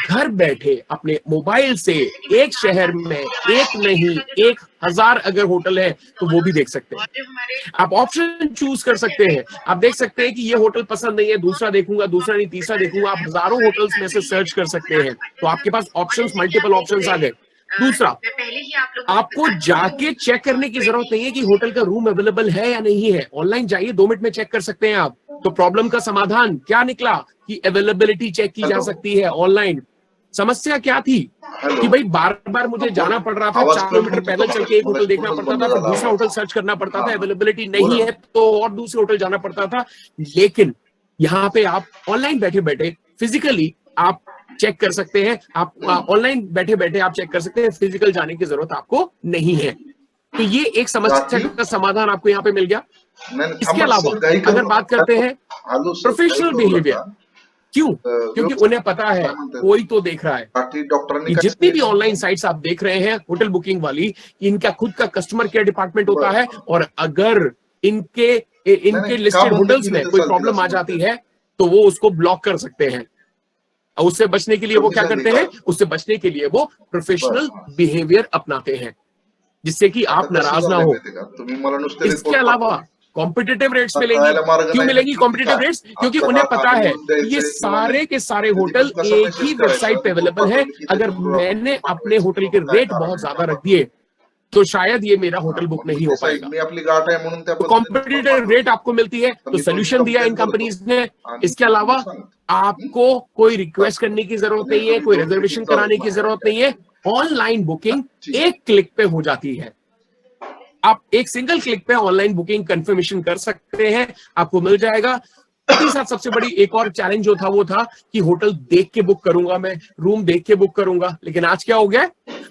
A: घर बैठे अपने मोबाइल से एक शहर में एक नहीं 1000 अगर होटल है तो वो भी देख सकते हैं। आप ऑप्शन चूज कर सकते हैं। आप देख सकते हैं कि ये होटल पसंद नहीं है, दूसरा देखूंगा, दूसरा नहीं तीसरा देखूंगा। आप हजारों होटल्स में से सर्च कर सकते हैं, तो आपके पास ऑप्शंस, मल्टीपल ऑप्शंस आ गए। दूसरा, आपको जाके चेक करने की जरूरत नहीं है कि होटल का रूम अवेलेबल है या नहीं है। ऑनलाइन जाइए, 2 मिनट में चेक कर सकते हैं आप। तो प्रॉब्लम का समाधान क्या निकला कि अवेलेबिलिटी चेक की जा सकती है ऑनलाइन। समस्या क्या थी कि भाई बार बार मुझे जाना पड़ रहा था, 4 किलोमीटर पैदल चल के एक होटल देखना पड़ता था, फिर दूसरा होटल सर्च करना पड़ता था, अवेलेबिलिटी नहीं है तो और दूसरे होटल जाना पड़ता था। लेकिन यहाँ पे आप ऑनलाइन बैठे बैठे फिजिकली आप चेक कर सकते हैं। आप ऑनलाइन बैठे बैठे आप चेक कर सकते हैं, फिजिकल जाने की जरूरत आपको नहीं है। तो ये एक समस्या का समाधान आपको यहाँ पे मिल गया। इसके अलावा अगर बात करते हैं प्रोफेशनल बिहेवियर, क्यों? क्योंकि उन्हें पता है कोई तो देख रहा है कि जितनी भी ऑनलाइन साइट्स आप देख रहे हैं होटल बुकिंग वाली, इनका खुद का कस्टमर केयर डिपार्टमेंट होता है और अगर इनके लिस्टेड होटल्स में कोई प्रॉब्लम आ जाती है तो वो उसको ब्लॉक कर सकते हैं। उससे बचने के लिए वो क्या करते हैं? उससे बचने के लिए वो प्रोफेशनल बिहेवियर अपनाते हैं जिससे कि आप नाराज ना हो। इसके अलावा कॉम्पिटिटिव रेट्स मिलेंगी। क्यों मिलेंगी कॉम्पिटिटिव रेट्स? क्योंकि उन्हें पता है ये सारे के सारे होटल एक ही वेबसाइट पे अवेलेबल है। अगर मैंने अपने होटल के रेट बहुत ज्यादा रख दिए तो शायद ये मेरा होटल बुक नहीं हो पाएगा। तो कॉम्पिटिटिव रेट आपको मिलती है, तो सोल्यूशन दिया इन कंपनीज ने। इसके अलावा आपको कोई रिक्वेस्ट करने की जरूरत नहीं है, कोई रिजर्वेशन कराने की जरूरत नहीं है। ऑनलाइन बुकिंग एक क्लिक पे हो जाती है। आप एक सिंगल क्लिक पे ऑनलाइन बुकिंग कंफर्मेशन कर सकते हैं, आपको मिल जाएगा। साथ सबसे बड़ी एक और चैलेंज जो था वो था कि होटल देख के बुक करूंगा, मैं रूम देख के बुक करूंगा। लेकिन आज क्या हो गया?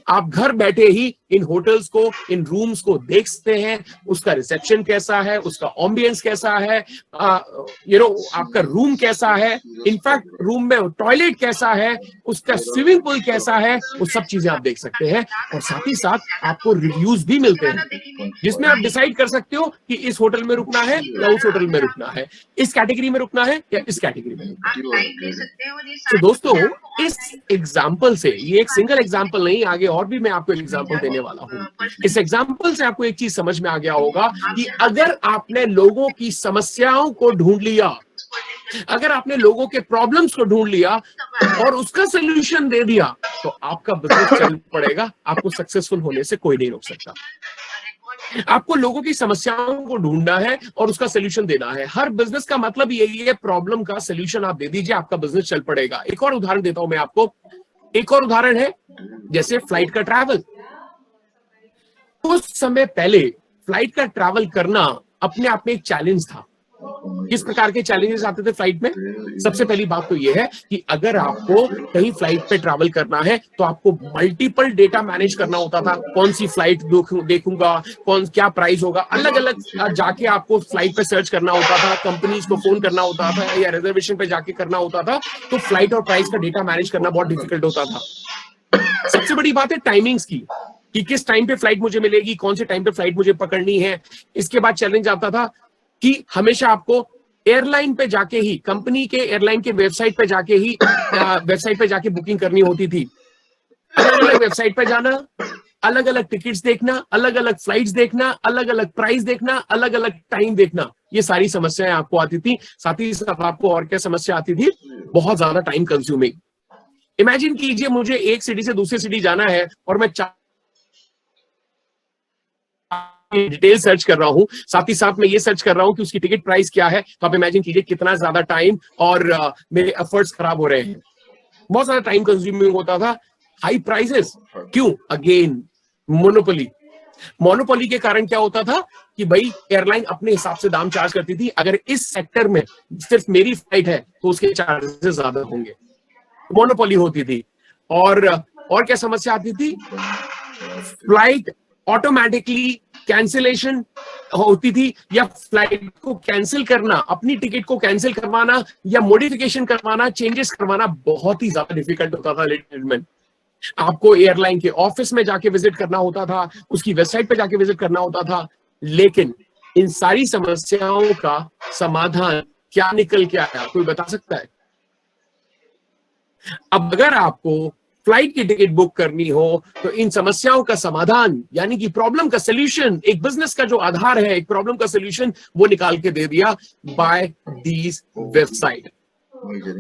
A: आप घर बैठे ही इन होटल्स को, इन रूम्स को देख सकते हैं। उसका रिसेप्शन कैसा है, उसका एम्बियंस कैसा है, आपका रूम कैसा है, इनफैक्ट रूम में टॉयलेट कैसा है, उसका स्विमिंग पूल कैसा है, वो सब चीजें आप देख सकते हैं। और साथ ही साथ आपको रिव्यूज भी मिलते हैं जिसमें आप डिसाइड कर सकते हो कि इस होटल में रुकना है या उस होटल में रुकना है, इस कैटेगरी में रुकना है या इस कैटेगरी में रुकना है। तो दोस्तों, इस एग्जाम्पल से, ये एक सिंगल एग्जाम्पल नहीं, आगे और भी मैं आपको एग्जाम्पल देने वाला हूं। इस एग्जाम्पल से आपको एक चीज समझ में आ गया होगा कि अगर आपने लोगों की समस्याओं को ढूंढ लिया, अगर आपने लोगों के प्रॉब्लम्स को ढूंढ लिया और उसका सोल्यूशन दे दिया, तो आपका बिजनेस चल पड़ेगा। आपको सक्सेसफुल होने से कोई नहीं रोक सकता। आपको लोगों की समस्याओं को ढूंढना है और उसका सोल्यूशन देना है। हर बिजनेस का मतलब यही है, प्रॉब्लम का सोल्यूशन आप दे दीजिए, आपका बिजनेस चल पड़ेगा। एक और उदाहरण देता हूं मैं आपको। एक और उदाहरण है जैसे फ्लाइट का ट्रैवल। कुछ समय पहले फ्लाइट का ट्रैवल करना अपने आप में एक चैलेंज था। किस प्रकार के चैलेंजेस आते थे फ्लाइट में? सबसे पहली बात तो यह है कि अगर आपको कहीं फ्लाइट पे ट्रैवल करना है तो आपको मल्टीपल डेटा मैनेज करना होता था। कौन सी फ्लाइट देखूंगा, क्या प्राइस होगा, अलग अलग जाके आपको फ्लाइट पे सर्च करना होता था, कंपनीज को फोन करना होता था या रिजर्वेशन पे जाके करना होता था। तो फ्लाइट और प्राइस का डेटा मैनेज करना बहुत डिफिकल्ट होता था। सबसे बड़ी बात है टाइमिंग्स की, कि किस टाइम पे फ्लाइट मुझे मिलेगी, कौन से टाइम पे फ्लाइट मुझे पकड़नी है। इसके बाद चैलेंज आता था कि हमेशा आपको एयरलाइन पे जाके ही, कंपनी के एयरलाइन के वेबसाइट पे जाके बुकिंग करनी होती थी। अलग अलग वेबसाइट पे जाना, अलग अलग टिकट्स देखना, अलग अलग फ्लाइट्स देखना, अलग अलग प्राइस देखना, अलग अलग टाइम देखना, ये सारी समस्याएं आपको आती थी। साथ ही साथ आपको और क्या समस्या आती थी? बहुत ज्यादा टाइम कंज्यूमिंग। इमेजिन कीजिए मुझे एक सिटी से दूसरी सिटी जाना है और मैं डिटेल सर्च कर रहा हूं, साथ ही साथ मैं ये सर्च कर रहा हूं कि उसकी टिकट प्राइस क्या है। तो आप इमेजिन कीजिए कितना ज्यादा टाइम और मेरे एफर्ट्स खराब हो रहे हैं। बहुत ज्यादा टाइम कंज्यूमिंग होता था। हाई प्राइसेस, क्यों? Again monopoly. मोनोपोली के कारण क्या होता था कि भाई एयरलाइन अपने हिसाब से दाम चार्ज करती थी, अगर इस सेक्टर में सिर्फ मेरी फ्लाइट है तो उसके चार्जेस ज्यादा होंगे, मोनोपोली होती थी। और क्या समस्या आती थी, फ्लाइट ऑटोमेटिकली कैंसिलेशन होती थी, या फ्लाइट को कैंसिल करना, अपनी टिकट को कैंसिल करवाना या मॉडिफिकेशन करवाना, चेंजेस करवाना बहुत ही ज्यादा डिफिकल्ट होता था लेडीज। आपको एयरलाइन के ऑफिस में जाके विजिट करना होता था, उसकी वेबसाइट पे जाके विजिट करना होता था। लेकिन इन सारी समस्याओं का समाधान क्या निकल के आया, कोई बता सकता है? अब अगर आपको फ्लाइट की टिकट बुक करनी हो तो इन समस्याओं का समाधान, यानी कि प्रॉब्लम का सॉल्यूशन, एक बिजनेस का जो आधार है, एक प्रॉब्लम का सॉल्यूशन, वो निकाल के दे दिया by these website,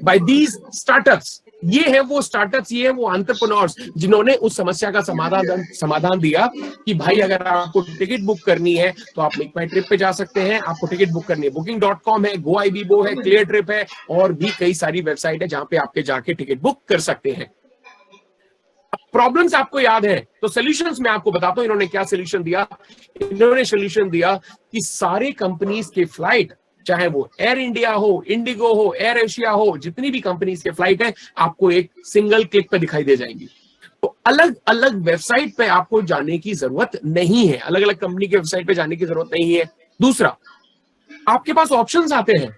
A: by these startups. ये है वो स्टार्टअप्स, ये है वो एंटरप्रेन्योर्स जिन्होंने उस समस्या का समाधान दिया कि भाई अगर आपको टिकट बुक करनी है तो आप मेक माई ट्रिप पे जा सकते हैं, आपको टिकट बुक करनी है booking.com है, GoIbibo है, क्लियर ट्रिप है, और भी कई सारी वेबसाइट है जहां पे आपके जाके टिकट बुक कर सकते हैं। प्रॉब्लम्स आपको याद है तो सॉल्यूशंस मैं आपको बताता हूं इन्होंने क्या सॉल्यूशन दिया। इन्होंने सॉल्यूशन दिया कि सारे कंपनीज के फ्लाइट, चाहे वो एयर इंडिया हो, इंडिगो हो, एयर एशिया हो, जितनी भी कंपनीज के फ्लाइट है, आपको एक सिंगल क्लिक पे दिखाई दे जाएंगी। तो अलग अलग वेबसाइट पे आपको जाने की जरूरत नहीं है, अलग अलग कंपनी के वेबसाइट पे जाने की जरूरत नहीं है। दूसरा, आपके पास ऑप्शंस आते हैं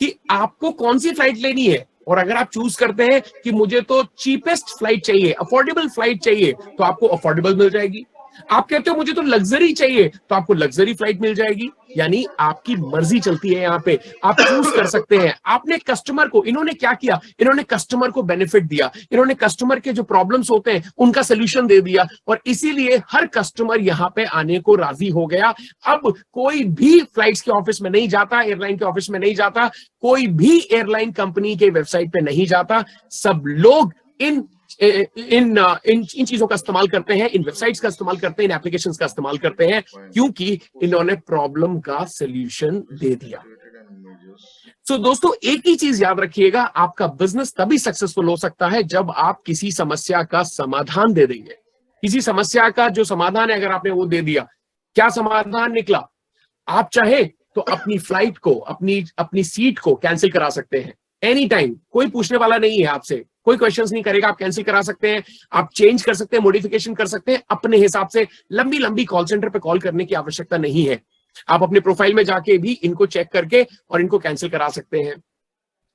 A: कि आपको कौन सी फ्लाइट लेनी है, और अगर आप चूज करते हैं कि मुझे तो चीपेस्ट फ्लाइट चाहिए, अफोर्डेबल फ्लाइट चाहिए, तो आपको अफोर्डेबल मिल जाएगी। आप कहते हो मुझे तो लग्जरी चाहिए, तो आपको लग्जरी फ्लाइट मिल जाएगी। यानी आपकी मर्जी चलती है, यहां पे आप चूज कर सकते हैं। आपने कस्टमर को, इन्होंने क्या किया, इन्होंने कस्टमर को बेनिफिट दिया, इन्होंने कस्टमर के जो प्रॉब्लम्स होते हैं उनका सोल्यूशन दे दिया, और इसीलिए हर कस्टमर यहां पे आने को राजी हो गया। अब कोई भी फ्लाइट्स के ऑफिस में नहीं जाता, एयरलाइन के ऑफिस में नहीं जाता, कोई भी एयरलाइन कंपनी के वेबसाइट पे नहीं जाता, सब लोग इन चीजों का इस्तेमाल करते हैं, इन वेबसाइट्स का इस्तेमाल करते हैं, इन एप्लीकेशंस का इस्तेमाल करते हैं, क्योंकि इन्होंने प्रॉब्लम का सॉल्यूशन दे दिया। तो दोस्तों एक ही चीज याद रखिएगा, आपका बिजनेस तभी सक्सेसफुल हो सकता है जब आप किसी समस्या का समाधान दे देंगे। किसी समस्या का जो समाधान है अगर आपने वो दे दिया, क्या समाधान निकला? आप चाहे तो अपनी फ्लाइट को, अपनी सीट को कैंसिल करा सकते हैं एनी टाइम, कोई पूछने वाला नहीं है आपसे, कोई क्वेश्चंस नहीं करेगा, आप कैंसिल करा सकते हैं, आप चेंज कर सकते हैं, मॉडिफिकेशन कर सकते हैं अपने हिसाब से। लंबी लंबी कॉल सेंटर पे कॉल करने की आवश्यकता नहीं है, आप अपने प्रोफाइल में जाके भी इनको चेक करके और इनको कैंसिल करा सकते हैं।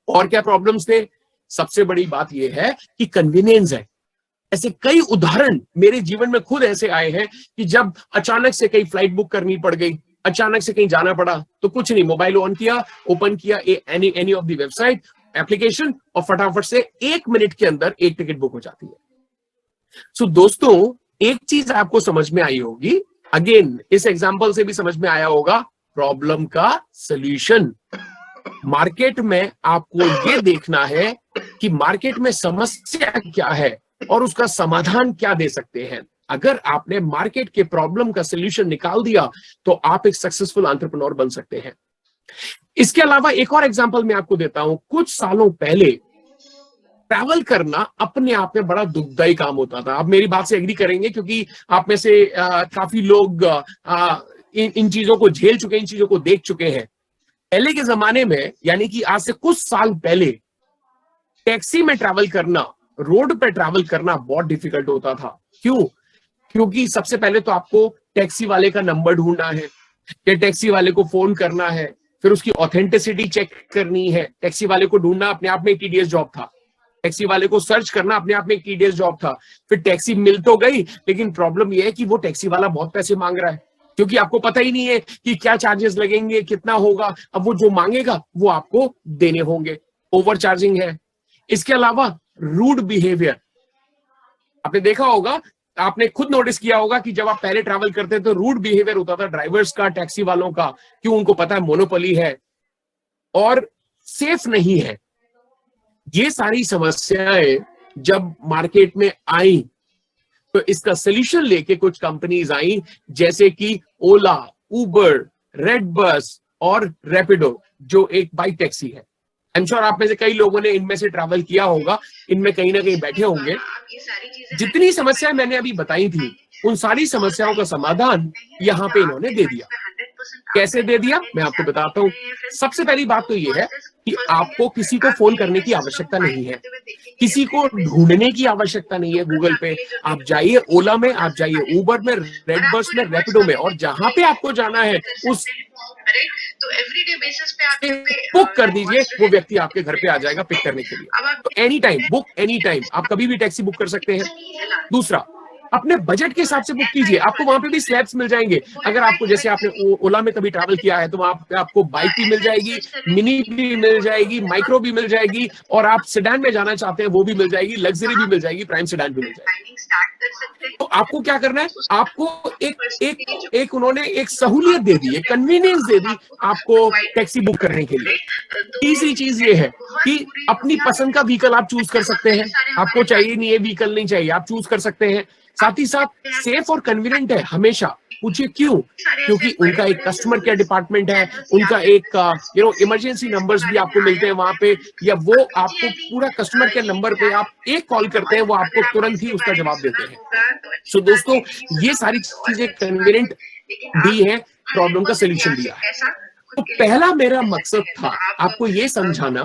A: और क्या प्रॉब्लम्स थे? सबसे बड़ी बात यह है कि कन्वीनियंस है। ऐसे कई उदाहरण मेरे जीवन में खुद ऐसे आए हैं कि जब अचानक से कई फ्लाइट बुक करनी पड़ गई, अचानक से कहीं जाना पड़ा, तो कुछ नहीं, मोबाइल ऑन किया, ओपन किया any of the website application, और फटाफट से 1 मिनट के अंदर एक टिकट बुक हो जाती है। सो दोस्तों एक चीज आपको समझ में आई होगी, अगेन इस एग्जांपल से भी समझ में आया होगा, प्रॉब्लम का सॉल्यूशन। मार्केट में आपको ये देखना है कि मार्केट में समस्या क्या है और उसका समाधान क्या दे सकते हैं। अगर आपने मार्केट के प्रॉब्लम का सॉल्यूशन निकाल दिया तो आप एक सक्सेसफुल एंटरप्रेन्योर बन सकते हैं। इसके अलावा एक और एग्जांपल मैं आपको देता हूं। कुछ सालों पहले ट्रैवल करना अपने आप में बड़ा दुखदाई काम होता था। आप मेरी बात से एग्री करेंगे क्योंकि आप में से काफी लोग इन चीजों को झेल चुके हैं, इन चीजों को देख चुके हैं। पहले के जमाने में, यानी कि आज से कुछ साल पहले, टैक्सी में ट्रैवल करना, रोड पे ट्रैवल करना बहुत डिफिकल्ट होता था। क्यों? क्योंकि सबसे पहले तो आपको टैक्सी वाले का नंबर ढूंढना है, या टैक्सी वाले को फोन करना है, फिर उसकी ऑथेंटिसिटी चेक करनी है। टैक्सी वाले को ढूंढना अपने आप में एक टीडियस जॉब था, टैक्सी वाले को सर्च करना अपने आप में एक टीडियस जॉब था। फिर टैक्सी मिल तो गई, लेकिन प्रॉब्लम यह है कि वो टैक्सी वाला बहुत पैसे मांग रहा है, क्योंकि आपको पता ही नहीं है कि क्या चार्जेस लगेंगे, कितना होगा। अब वो जो मांगेगा वो आपको देने होंगे, ओवर चार्जिंग है। इसके अलावा रूड बिहेवियर, आपने देखा होगा, आपने खुद नोटिस किया होगा कि जब आप पहले ट्रैवल करते थे तो रूड बिहेवियर होता था ड्राइवर्स का, टैक्सी वालों का। क्यों? उनको पता है मोनोपोली है और सेफ नहीं है। ये सारी समस्याएं जब मार्केट में आई तो इसका सोल्यूशन लेके कुछ कंपनीज आई, जैसे कि ओला, उबर, रेड बस और रैपिडो, जो एक बाइक टैक्सी है। आई एम श्योर आप में से कई लोगों ने इनमें से ट्रैवल किया होगा, इनमें कहीं ना कहीं बैठे होंगे। जितनी समस्याएं मैंने अभी बताई थी उन सारी समस्याओं का समाधान यहाँ पे इन्होंने दे दिया। कैसे दे दिया मैं आपको बताता हूँ। सबसे पहली बात तो ये है कि आपको किसी को फोन करने की आवश्यकता नहीं है, किसी को ढूंढने की आवश्यकता नहीं है। गूगल पे आप जाइए, ओला में आप जाइए, उबर में, रेड बस में, रैपिडो में, और जहां पे आपको जाना है उस
B: तो एवरीडे बेसिस पे आप
A: बुक कर दीजिए, वो व्यक्ति आपके घर पे आ जाएगा पिक करने के लिए। तो any time book, any time आप कभी भी टैक्सी बुक कर सकते हैं। दूसरा, अपने बजट के हिसाब से बुक कीजिए, आपको वहां पे भी स्लैब्स मिल जाएंगे। अगर आपको, जैसे आपने ओला में कभी ट्रैवल किया है, तो वहां पे आपको बाइक भी मिल जाएगी, मिनी भी मिल जाएगी, माइक्रो भी मिल जाएगी, और आप सेडान में जाना चाहते हैं वो भी मिल जाएगी, लग्जरी भी मिल जाएगी, प्राइम सेडान भी मिल जाएगी। तो आपको क्या करना है, आपको एक उन्होंने एक सहूलियत दे दी, एक कन्वीनियंस दे दी आपको टैक्सी बुक करने के लिए। तीसरी चीज ये है कि अपनी पसंद का व्हीकल आप चूज कर सकते हैं, आपको चाहिए नहीं है व्हीकल नहीं चाहिए, आप चूज कर सकते हैं। साथ ही साथ सेफ और कन्वीनियंट है हमेशा। पूछिए क्यों? क्योंकि उनका एक कस्टमर केयर डिपार्टमेंट है, उनका एक इमरजेंसी नंबर्स भी आपको मिलते हैं वहां पे, या वो आपको पूरा कस्टमर केयर नंबर पे आप एक कॉल करते हैं, वो आपको तुरंत ही उसका जवाब देते हैं। सो दोस्तों, ये सारी चीजें कन्वीनियंट दी है, प्रॉब्लम का सोल्यूशन दिया है। तो पहला मेरा मकसद था आपको ये समझाना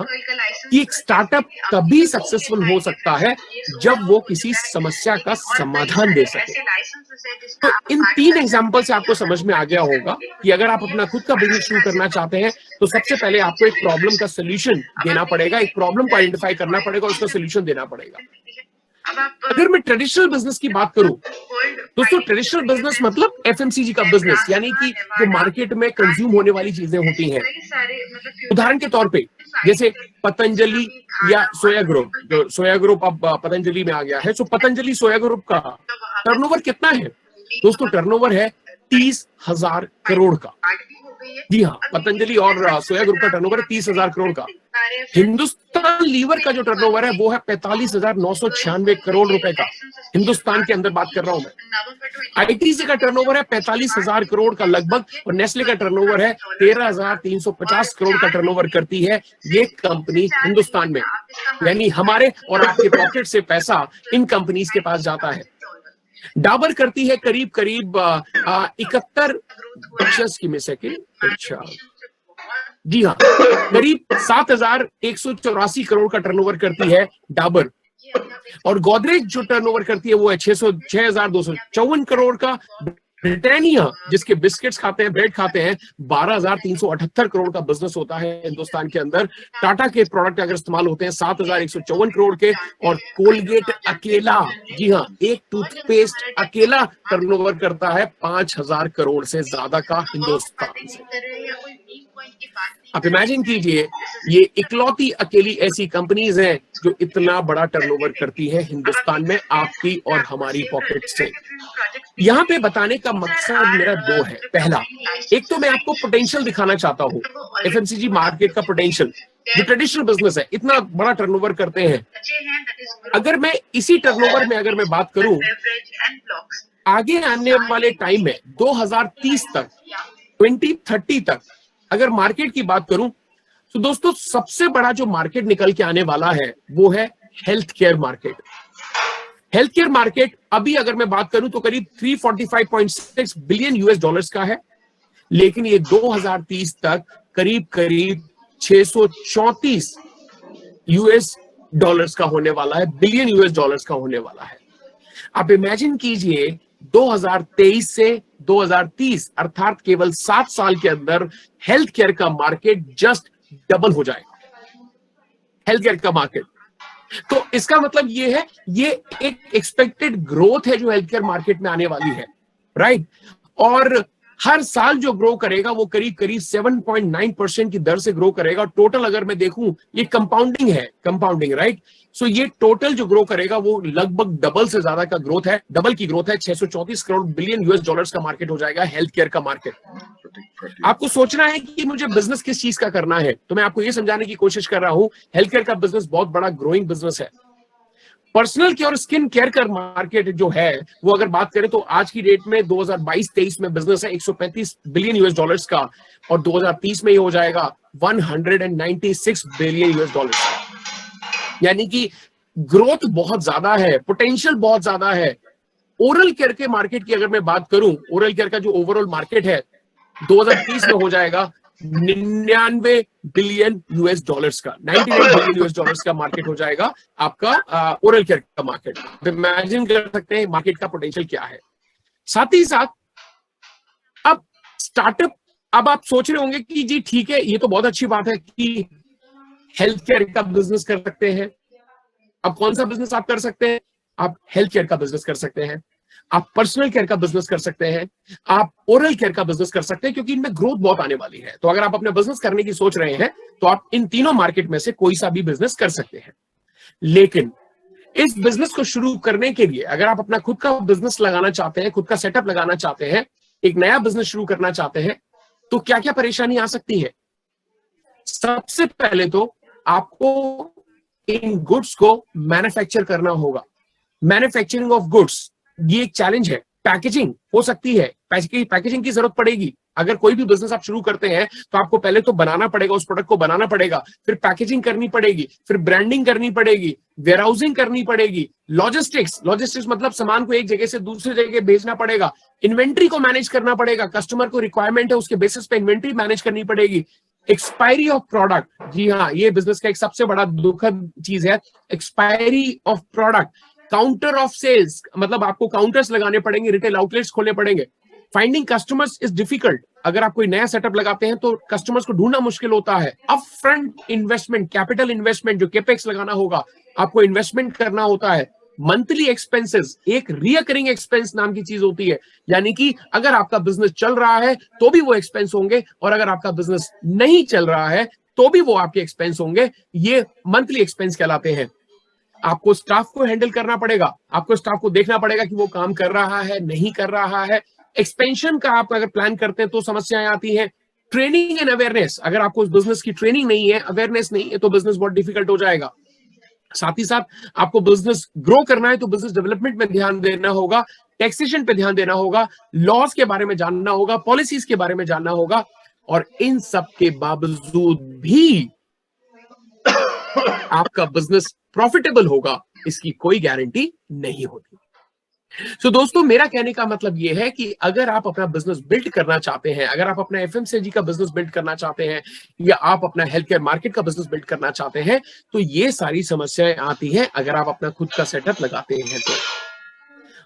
A: कि एक स्टार्टअप तभी सक्सेसफुल हो सकता है जब वो किसी समस्या का समाधान दे सके। तो इन 3 एग्जांपल से आपको समझ में आ गया होगा कि अगर आप अपना खुद का बिजनेस शुरू करना चाहते हैं तो सबसे पहले आपको एक प्रॉब्लम का सोल्यूशन देना पड़ेगा, एक प्रॉब्लम को आइडेंटिफाई करना पड़ेगा और उसका सोल्यूशन देना पड़ेगा। अगर मैं ट्रेडिशनल बिजनेस की बात करूं, दोस्तों ट्रेडिशनल बिजनेस मतलब एफएमसीजी का बिजनेस, यानी कि जो मार्केट में कंज्यूम होने वाली चीजें होती हैं। उदाहरण के तौर पे जैसे पतंजलि या सोया ग्रुप, जो सोया ग्रुप अब पतंजलि में आ गया है। सो पतंजलि सोया ग्रुप का टर्नओवर कितना है दोस्तों? टर्नओवर है 30,000 करोड़ का। जी हाँ, पतंजलि और सोया ग्रुप का टर्नओवर है 30,000 करोड़ का। हिंदुस्तान लीवर का जो टर्नओवर है वो है 45,996 करोड़ रुपए का। हिंदुस्तान के अंदर बात कर रहा हूं मैं। आईटीसी का टर्नओवर है 45,000 करोड़ का लगभग, और नेस्ले का टर्नओवर है 13,350 करोड़ का टर्नओवर करती है ये कंपनी हिंदुस्तान में। यानी हमारे और आपके पॉकेट से पैसा इन कंपनीज के पास जाता है। डाबर करती है करीब करीब 71 की में सेकेंड, अच्छा जी हाँ, करीब 7,184 करोड़ का टर्नओवर करती है डाबर। और गोदरेज जो टर्नओवर करती है वो है 6,254 करोड़ का। ब्रिटानिया जिसके बिस्किट्स खाते हैं, ब्रेड खाते हैं, 12,378 करोड़ का बिजनेस होता है हिंदुस्तान के अंदर। टाटा के प्रोडक्ट अगर इस्तेमाल होते हैं 7,154 करोड़ के। और कोलगेट अकेला, जी हाँ, एक टूथपेस्ट अकेला टर्नओवर करता है 5,000 करोड़ से ज्यादा का हिंदुस्तान से। आप इमेजिन कीजिए, ये इकलौती अकेली ऐसी कंपनीज हैं जो इतना बड़ा टर्नओवर करती है हिंदुस्तान में आपकी और हमारी पॉकेट से। यहाँ पे बताने का मकसद मेरा 2 है। पहला, एक तो मैं आपको पोटेंशियल दिखाना चाहता हूँ, एफएमसीजी मार्केट का पोटेंशियल। जो ट्रेडिशनल बिजनेस है इतना बड़ा टर्नओवर करते हैं, अगर मैं इसी टर्नओवर में अगर मैं बात करूं आगे आने वाले टाइम में 2030 तक, 2030 तक अगर मार्केट की बात करूं, तो दोस्तों सबसे बड़ा जो मार्केट निकल के आने वाला है वो है health care market. Health care market अभी अगर मैं बात करूं तो करीब 345.6 बिलियन यूएस डॉलर्स का है, लेकिन ये 2030 तक करीब करीब 634 यूएस डॉलर्स का होने वाला है, बिलियन यूएस डॉलर्स का होने वाला है। आप इमेजिन कीजिए 2023 से 2030 अर्थात केवल 7 साल के अंदर हेल्थ केयर का मार्केट जस्ट डबल हो जाएगा। हेल्थ केयर का मार्केट, तो इसका मतलब ये है, ये एक एक्सपेक्टेड ग्रोथ है जो हेल्थ केयर मार्केट में आने वाली है, राइट। और हर साल जो ग्रो करेगा वो करीब करीब 7.9% की दर से ग्रो करेगा। टोटल अगर मैं देखूं, ये कंपाउंडिंग है, कंपाउंडिंग, राइट। सो ये टोटल जो ग्रो करेगा वो लगभग डबल से ज्यादा का ग्रोथ है, डबल की ग्रोथ है। 634 करोड़ बिलियन यूएस डॉलर्स का मार्केट हो जाएगा हेल्थ केयर का मार्केट। आपको सोचना है कि मुझे बिजनेस किस चीज का करना है, तो मैं आपको ये समझाने की कोशिश कर रहा हूं, हेल्थ केयर का बिजनेस बहुत बड़ा ग्रोइंग बिजनेस है। पर्सनल केयर और स्किन केयर का मार्केट जो है वो अगर बात करें तो आज की डेट में 2022-23 में बिजनेस है 135 बिलियन यूएस डॉलर्स का, और 2030 में ये हो जाएगा 196 बिलियन यूएस डॉलर्स का। यानी कि ग्रोथ बहुत ज्यादा है, पोटेंशियल बहुत ज्यादा है। ओरल केयर के मार्केट की अगर मैं बात करूं, ओरल केयर का जो ओवरऑल मार्केट है 2030 में हो जाएगा 99 बिलियन यूएस डॉलर्स का, 99 बिलियन यूएस डॉलर्स का मार्केट हो जाएगा आपका ओरल केयर का मार्केट। इमेजिन कर सकते हैं मार्केट का पोटेंशियल क्या है। साथ ही साथ अब स्टार्टअप, अब आप सोच रहे होंगे कि जी ठीक है, ये तो बहुत अच्छी बात है कि हेल्थ केयर का बिजनेस कर सकते हैं। अब कौन सा बिजनेस आप कर सकते हैं? आप हेल्थ केयर का बिजनेस कर सकते हैं, आप पर्सनल केयर का बिजनेस कर सकते हैं, आप ओरल केयर का बिजनेस कर सकते हैं, क्योंकि इनमें ग्रोथ बहुत आने वाली है। तो अगर आप अपने बिजनेस करने की सोच रहे हैं तो आप इन तीनों मार्केट में से कोई सा भी बिजनेस कर सकते हैं। लेकिन इस बिजनेस को शुरू करने के लिए अगर आप अपना खुद का बिजनेस लगाना चाहते हैं, खुद का सेटअप लगाना चाहते हैं, एक नया बिजनेस शुरू करना चाहते हैं, तो क्या क्या परेशानी आ सकती है? सबसे पहले तो आपको इन गुड्स को मैन्युफैक्चर करना होगा। मैन्युफैक्चरिंग ऑफ गुड्स ये एक चैलेंज है। पैकेजिंग हो सकती है, पैकेजिंग की जरूरत पड़ेगी। अगर कोई भी बिजनेस आप शुरू करते हैं तो आपको पहले तो बनाना पड़ेगा, उस प्रोडक्ट को बनाना पड़ेगा, फिर पैकेजिंग करनी पड़ेगी, फिर ब्रांडिंग करनी पड़ेगी, वेयरहाउसिंग करनी पड़ेगी, लॉजिस्टिक्स मतलब सामान को एक जगह से दूसरी जगह भेजना पड़ेगा, इन्वेंट्री को मैनेज करना पड़ेगा, कस्टमर को रिक्वायरमेंट है उसके बेसिस पे इन्वेंट्री मैनेज करनी पड़ेगी, एक्सपायरी ऑफ प्रोडक्ट। जी हाँ, ये बिजनेस का एक सबसे बड़ा दुखद चीज है, expiry of product. Counter of sales मतलब आपको काउंटर्स लगाने पड़ेंगे, रिटेल आउटलेट्स खोलने पड़ेंगे। Finding customers is difficult. अगर आप कोई नया सेटअप लगाते हैं तो कस्टमर्स को ढूंढना मुश्किल होता है। Up front investment, capital investment, जो केपेक्स लगाना होगा, आपको इन्वेस्टमेंट करना होता है। मंथली एक्सपेंसेस, एक रिकरिंग एक्सपेंस नाम की चीज होती है, यानी कि अगर आपका बिजनेस चल रहा है तो भी वो एक्सपेंस होंगे, और अगर आपका बिजनेस नहीं चल रहा है तो भी वो आपके एक्सपेंस होंगे। ये मंथली एक्सपेंस कहलाते हैं। आपको स्टाफ को हैंडल करना पड़ेगा, आपको स्टाफ को देखना पड़ेगा कि वो काम कर रहा है नहीं कर रहा है। एक्सपेंशन का आप अगर प्लान करते हैं तो समस्याएं आती हैं। ट्रेनिंग एंड अवेयरनेस, अगर आपको उस बिजनेस की ट्रेनिंग नहीं है, अवेयरनेस नहीं है, तो बिजनेस बहुत डिफिकल्ट हो जाएगा। साथ ही साथ आपको बिजनेस ग्रो करना है तो बिजनेस डेवलपमेंट में ध्यान देना होगा, टैक्सेशन पे ध्यान देना होगा, लॉज के बारे में जानना होगा, पॉलिसीज के बारे में जानना होगा। और इन सब के बावजूद भी आपका बिजनेस प्रॉफिटेबल होगा, इसकी कोई गारंटी नहीं होती। सो दोस्तों, मेरा कहने का मतलब यह है कि अगर आप अपना बिजनेस बिल्ड करना चाहते हैं, अगर आप अपना एफएमसीजी का बिजनेस बिल्ड करना चाहते हैं, या आप अपना हेल्थ केयर मार्केट का बिजनेस बिल्ड करना चाहते हैं, तो ये सारी समस्याएं आती हैं अगर आप अपना खुद का सेटअप लगाते हैं तो।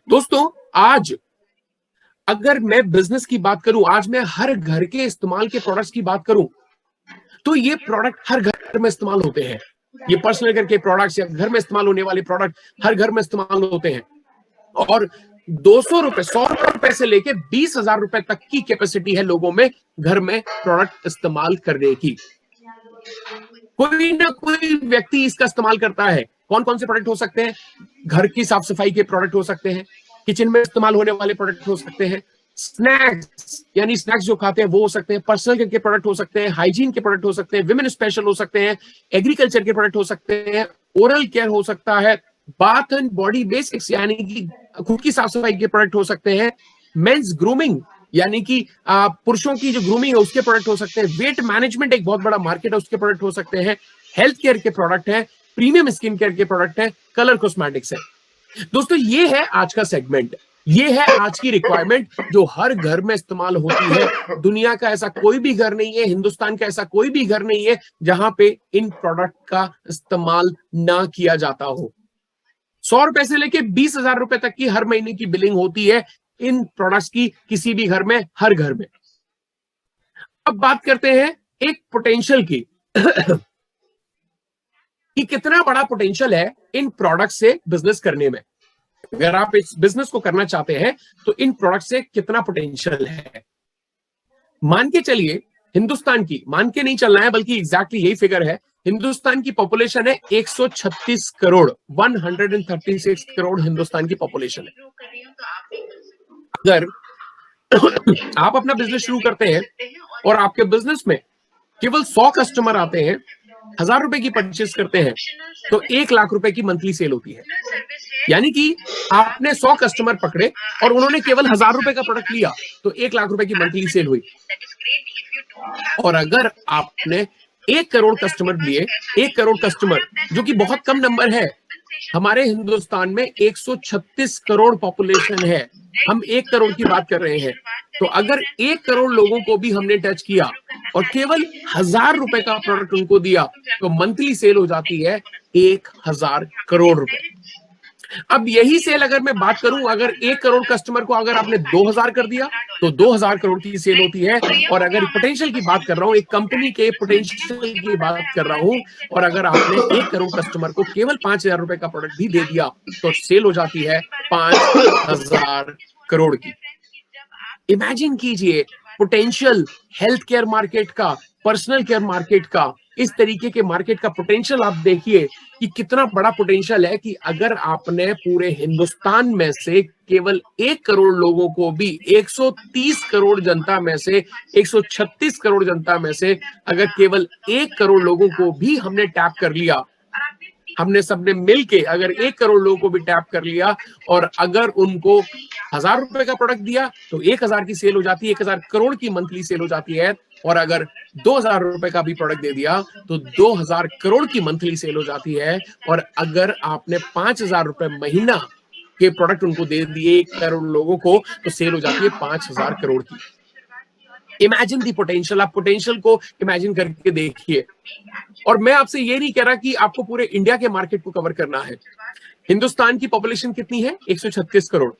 A: दोस्तों, आज अगर मैं बिजनेस की बात करूं, आज मैं हर घर के इस्तेमाल के प्रोडक्ट्स की बात करूं, तो ये प्रोडक्ट हर घर में इस्तेमाल होते हैं। ये पर्सनल केयर के प्रोडक्ट्स या घर में इस्तेमाल होने वाले प्रोडक्ट हर घर में इस्तेमाल होते हैं। और 200 रुपए, 100 रुपए से लेके 20,000 रुपए तक की कैपेसिटी है लोगों में घर में प्रोडक्ट इस्तेमाल करने की। कोई ना कोई व्यक्ति इसका इस्तेमाल करता है। कौन कौन से प्रोडक्ट हो सकते हैं? घर की साफ सफाई के प्रोडक्ट हो सकते हैं, किचन में इस्तेमाल होने वाले प्रोडक्ट हो सकते हैं, स्नैक्स यानी स्नैक्स जो खाते हैं वो हो सकते हैं, पर्सनल केयर के प्रोडक्ट हो सकते हैं, हाइजीन के प्रोडक्ट हो सकते हैं, विमेन स्पेशल हो सकते हैं, एग्रीकल्चर के प्रोडक्ट हो सकते हैं, ओरल केयर हो सकता है, बाथ एंड बॉडी बेसिक्स यानी कि खुद की साफ सफाई के प्रोडक्ट हो सकते हैं, मेंस ग्रूमिंग यानी कि पुरुषों की जो ग्रूमिंग है उसके प्रोडक्ट हो सकते हैं, वेट मैनेजमेंट एक बहुत बड़ा मार्केट है उसके प्रोडक्ट हो सकते हैं, हेल्थ केयर के प्रोडक्ट है, प्रीमियम स्किन केयर के प्रोडक्ट है, कलर कॉस्मेटिक्स है। दोस्तों, ये है आज का सेगमेंट, ये है आज की रिक्वायरमेंट जो हर घर में इस्तेमाल होती है। दुनिया का ऐसा कोई भी घर नहीं है, हिंदुस्तान का ऐसा कोई भी घर नहीं है जहां पे इन प्रोडक्ट का इस्तेमाल ना किया जाता हो। 100 रुपए से लेके 20,000 रुपए तक की हर महीने की बिलिंग होती है इन प्रोडक्ट्स की, किसी भी घर में, हर घर में। अब बात करते हैं एक पोटेंशियल की कि कितना बड़ा पोटेंशियल है इन प्रोडक्ट से बिजनेस करने में। अगर आप इस बिजनेस को करना चाहते हैं तो इन प्रोडक्ट से कितना पोटेंशियल है। मान के चलिए, हिंदुस्तान की, मान के नहीं चलना है बल्कि एग्जैक्टली यही फिगर है, हिंदुस्तान की पॉपुलेशन है 136 करोड़, 136 करोड़ हिंदुस्तान की पॉपुलेशन है। अगर आप अपना बिजनेस शुरू करते हैं और आपके बिजनेस में केवल 100 कस्टमर आते हैं, 1,000 रुपए की परचेस करते हैं, तो 1 लाख रुपए की मंथली सेल होती है। यानी कि आपने 100 कस्टमर पकड़े और उन्होंने केवल 1,000 रुपए का प्रोडक्ट लिया तो 1 लाख रुपए की मंथली सेल हुई। और अगर आपने 1 करोड़ कस्टमर लिए, 1 करोड़ कस्टमर जो कि बहुत कम नंबर है, हमारे हिंदुस्तान में 136 करोड़ पॉपुलेशन है, हम 1 करोड़ की बात कर रहे हैं। तो अगर 1 करोड़ लोगों को भी हमने टच किया और केवल 1000 रुपए का प्रोडक्ट उनको दिया, तो मंथली सेल हो जाती है 1000 करोड़ रुपए। अब यही सेल अगर मैं बात करूं, अगर 1 करोड़ कस्टमर को अगर आपने 2000 कर दिया तो 2000 करोड़ की सेल होती है। और अगर पोटेंशियल की बात कर रहा हूं, एक कंपनी के पोटेंशियल की बात कर रहा हूं, और अगर आपने 1 करोड़ कस्टमर को केवल 5000 रुपए का प्रोडक्ट भी दे दिया तो सेल हो जाती है 5000 करोड़ की। इमेजिन कीजिए पोटेंशियल हेल्थ केयर मार्केट का, पर्सनल केयर मार्केट का, इस तरीके के मार्केट का पोटेंशियल आप देखिए कि कितना बड़ा पोटेंशियल है कि अगर आपने पूरे हिंदुस्तान में से केवल 1 करोड़ लोगों को भी 130 करोड़ जनता में से, 136 करोड़ जनता में से अगर केवल 1 करोड़ लोगों को भी हमने टैप कर लिया, हमने सबने मिलके अगर 1 करोड़ लोगों को भी टैप कर लिया और अगर उनको 1000 रुपए का प्रोडक्ट दिया तो 1000 की सेल हो जाती है, 1000 करोड़ की मंथली सेल हो जाती है। और अगर 2000 रुपए का भी प्रोडक्ट दे दिया तो 2000 करोड़ की मंथली सेल हो जाती है। और अगर आपने 5000 रुपए महीना के प्रोडक्ट उनको दे दिए 1 करोड़ लोगों को तो सेल हो जाती है 5000 करोड़ की। इमेजिन दी पोटेंशियल, आप पोटेंशियल को इमेजिन करके देखिए। और मैं आपसे ये नहीं कह रहा कि आपको पूरे इंडिया के मार्केट को कवर करना है। हिंदुस्तान की पॉपुलेशन कितनी है? 136 करोड़।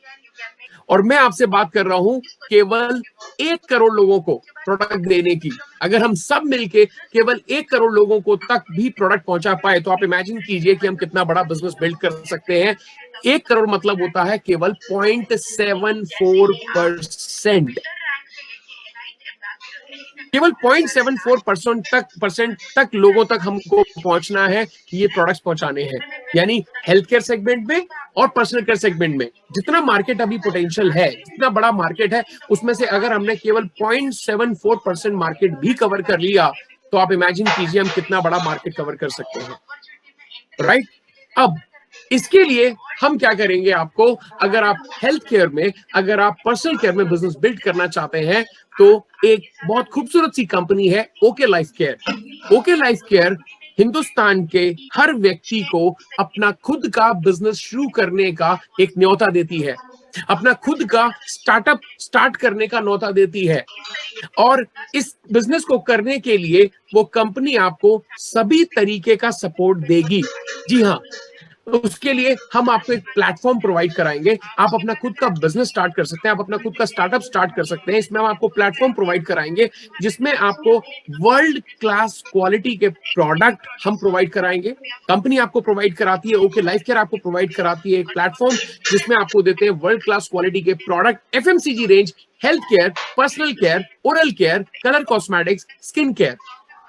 A: और मैं आपसे बात कर रहा हूं केवल 1 करोड़ लोगों को प्रोडक्ट देने की। अगर हम सब मिलके केवल 1 करोड़ लोगों को तक भी प्रोडक्ट पहुंचा पाए तो आप इमेजिन कीजिए कि हम कितना बड़ा बिजनेस बिल्ड कर सकते हैं। 1 करोड़ मतलब होता है केवल 0.74%, केवल 0.74% तक लोगों तक हमको पहुंचना है, ये प्रोडक्ट्स पहुंचाने हैं। यानी हेल्थ केयर सेगमेंट में और पर्सनल केयर सेगमेंट में जितना मार्केट अभी पोटेंशियल है, जितना बड़ा मार्केट है, उसमें से अगर हमने केवल 0.74% मार्केट भी कवर कर लिया तो आप इमेजिन कीजिए हम कितना बड़ा मार्केट कवर कर सकते हैं, राइट? अब इसके लिए हम क्या करेंगे? आपको अगर आप हेल्थ केयर में, अगर आप पर्सनल केयर में बिजनेस बिल्ड करना चाहते हैं तो एक बहुत खूबसूरत सी कंपनी है okay life care. Okay life care Hindustan के हर व्यक्ति को अपना खुद का बिजनेस शुरू करने का एक न्योता देती है, अपना खुद का स्टार्टअप स्टार्ट करने का न्योता देती है। और इस बिजनेस को करने के लिए वो कंपनी आपको सभी तरीके का सपोर्ट देगी। जी हाँ, तो उसके लिए हम आपको एक प्लेटफॉर्म प्रोवाइड कराएंगे। आप अपना खुद का बिजनेस स्टार्ट कर सकते हैं, आप अपना खुद का स्टार्टअप स्टार्ट कर सकते हैं। इसमें हम आपको प्लेटफॉर्म प्रोवाइड कराएंगे जिसमें आपको वर्ल्ड क्लास क्वालिटी के प्रोडक्ट हम प्रोवाइड कराएंगे। कंपनी आपको प्रोवाइड कराती है, ओके लाइफ केयर आपको प्रोवाइड कराती है एक प्लेटफॉर्म जिसमें आपको देते हैं वर्ल्ड क्लास क्वालिटी के product, FMCG range, health care, personal care, oral care, colour cosmetics, skin care.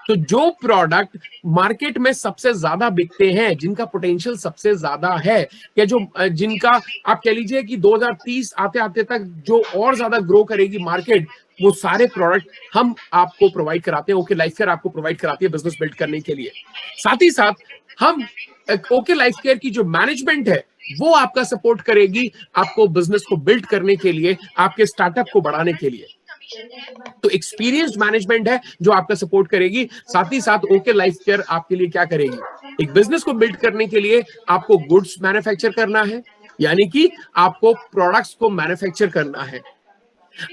A: तो जो प्रोडक्ट मार्केट में सबसे ज्यादा बिकते हैं, जिनका पोटेंशियल सबसे ज्यादा है, या जो जिनका आप कह लीजिए कि 2030 आते आते तक जो और ज्यादा ग्रो करेगी मार्केट, वो सारे प्रोडक्ट हम आपको प्रोवाइड कराते हैं। ओके लाइफ केयर आपको प्रोवाइड कराती है बिजनेस बिल्ड करने के लिए। साथ ही साथ हम ओके लाइफ केयर की जो मैनेजमेंट है वो आपका सपोर्ट करेगी आपको बिजनेस को बिल्ड करने के लिए, आपके स्टार्टअप को बढ़ाने के लिए। तो एक्सपीरियंस्ड मैनेजमेंट है जो आपका सपोर्ट करेगी। साथ ही साथ ओके लाइफ केयर आपके लिए क्या करेगी? एक बिजनेस को बिल्ड करने के लिए आपको गुड्स मैन्युफैक्चर करना है, यानी कि आपको प्रोडक्ट्स को मैन्युफैक्चर करना है,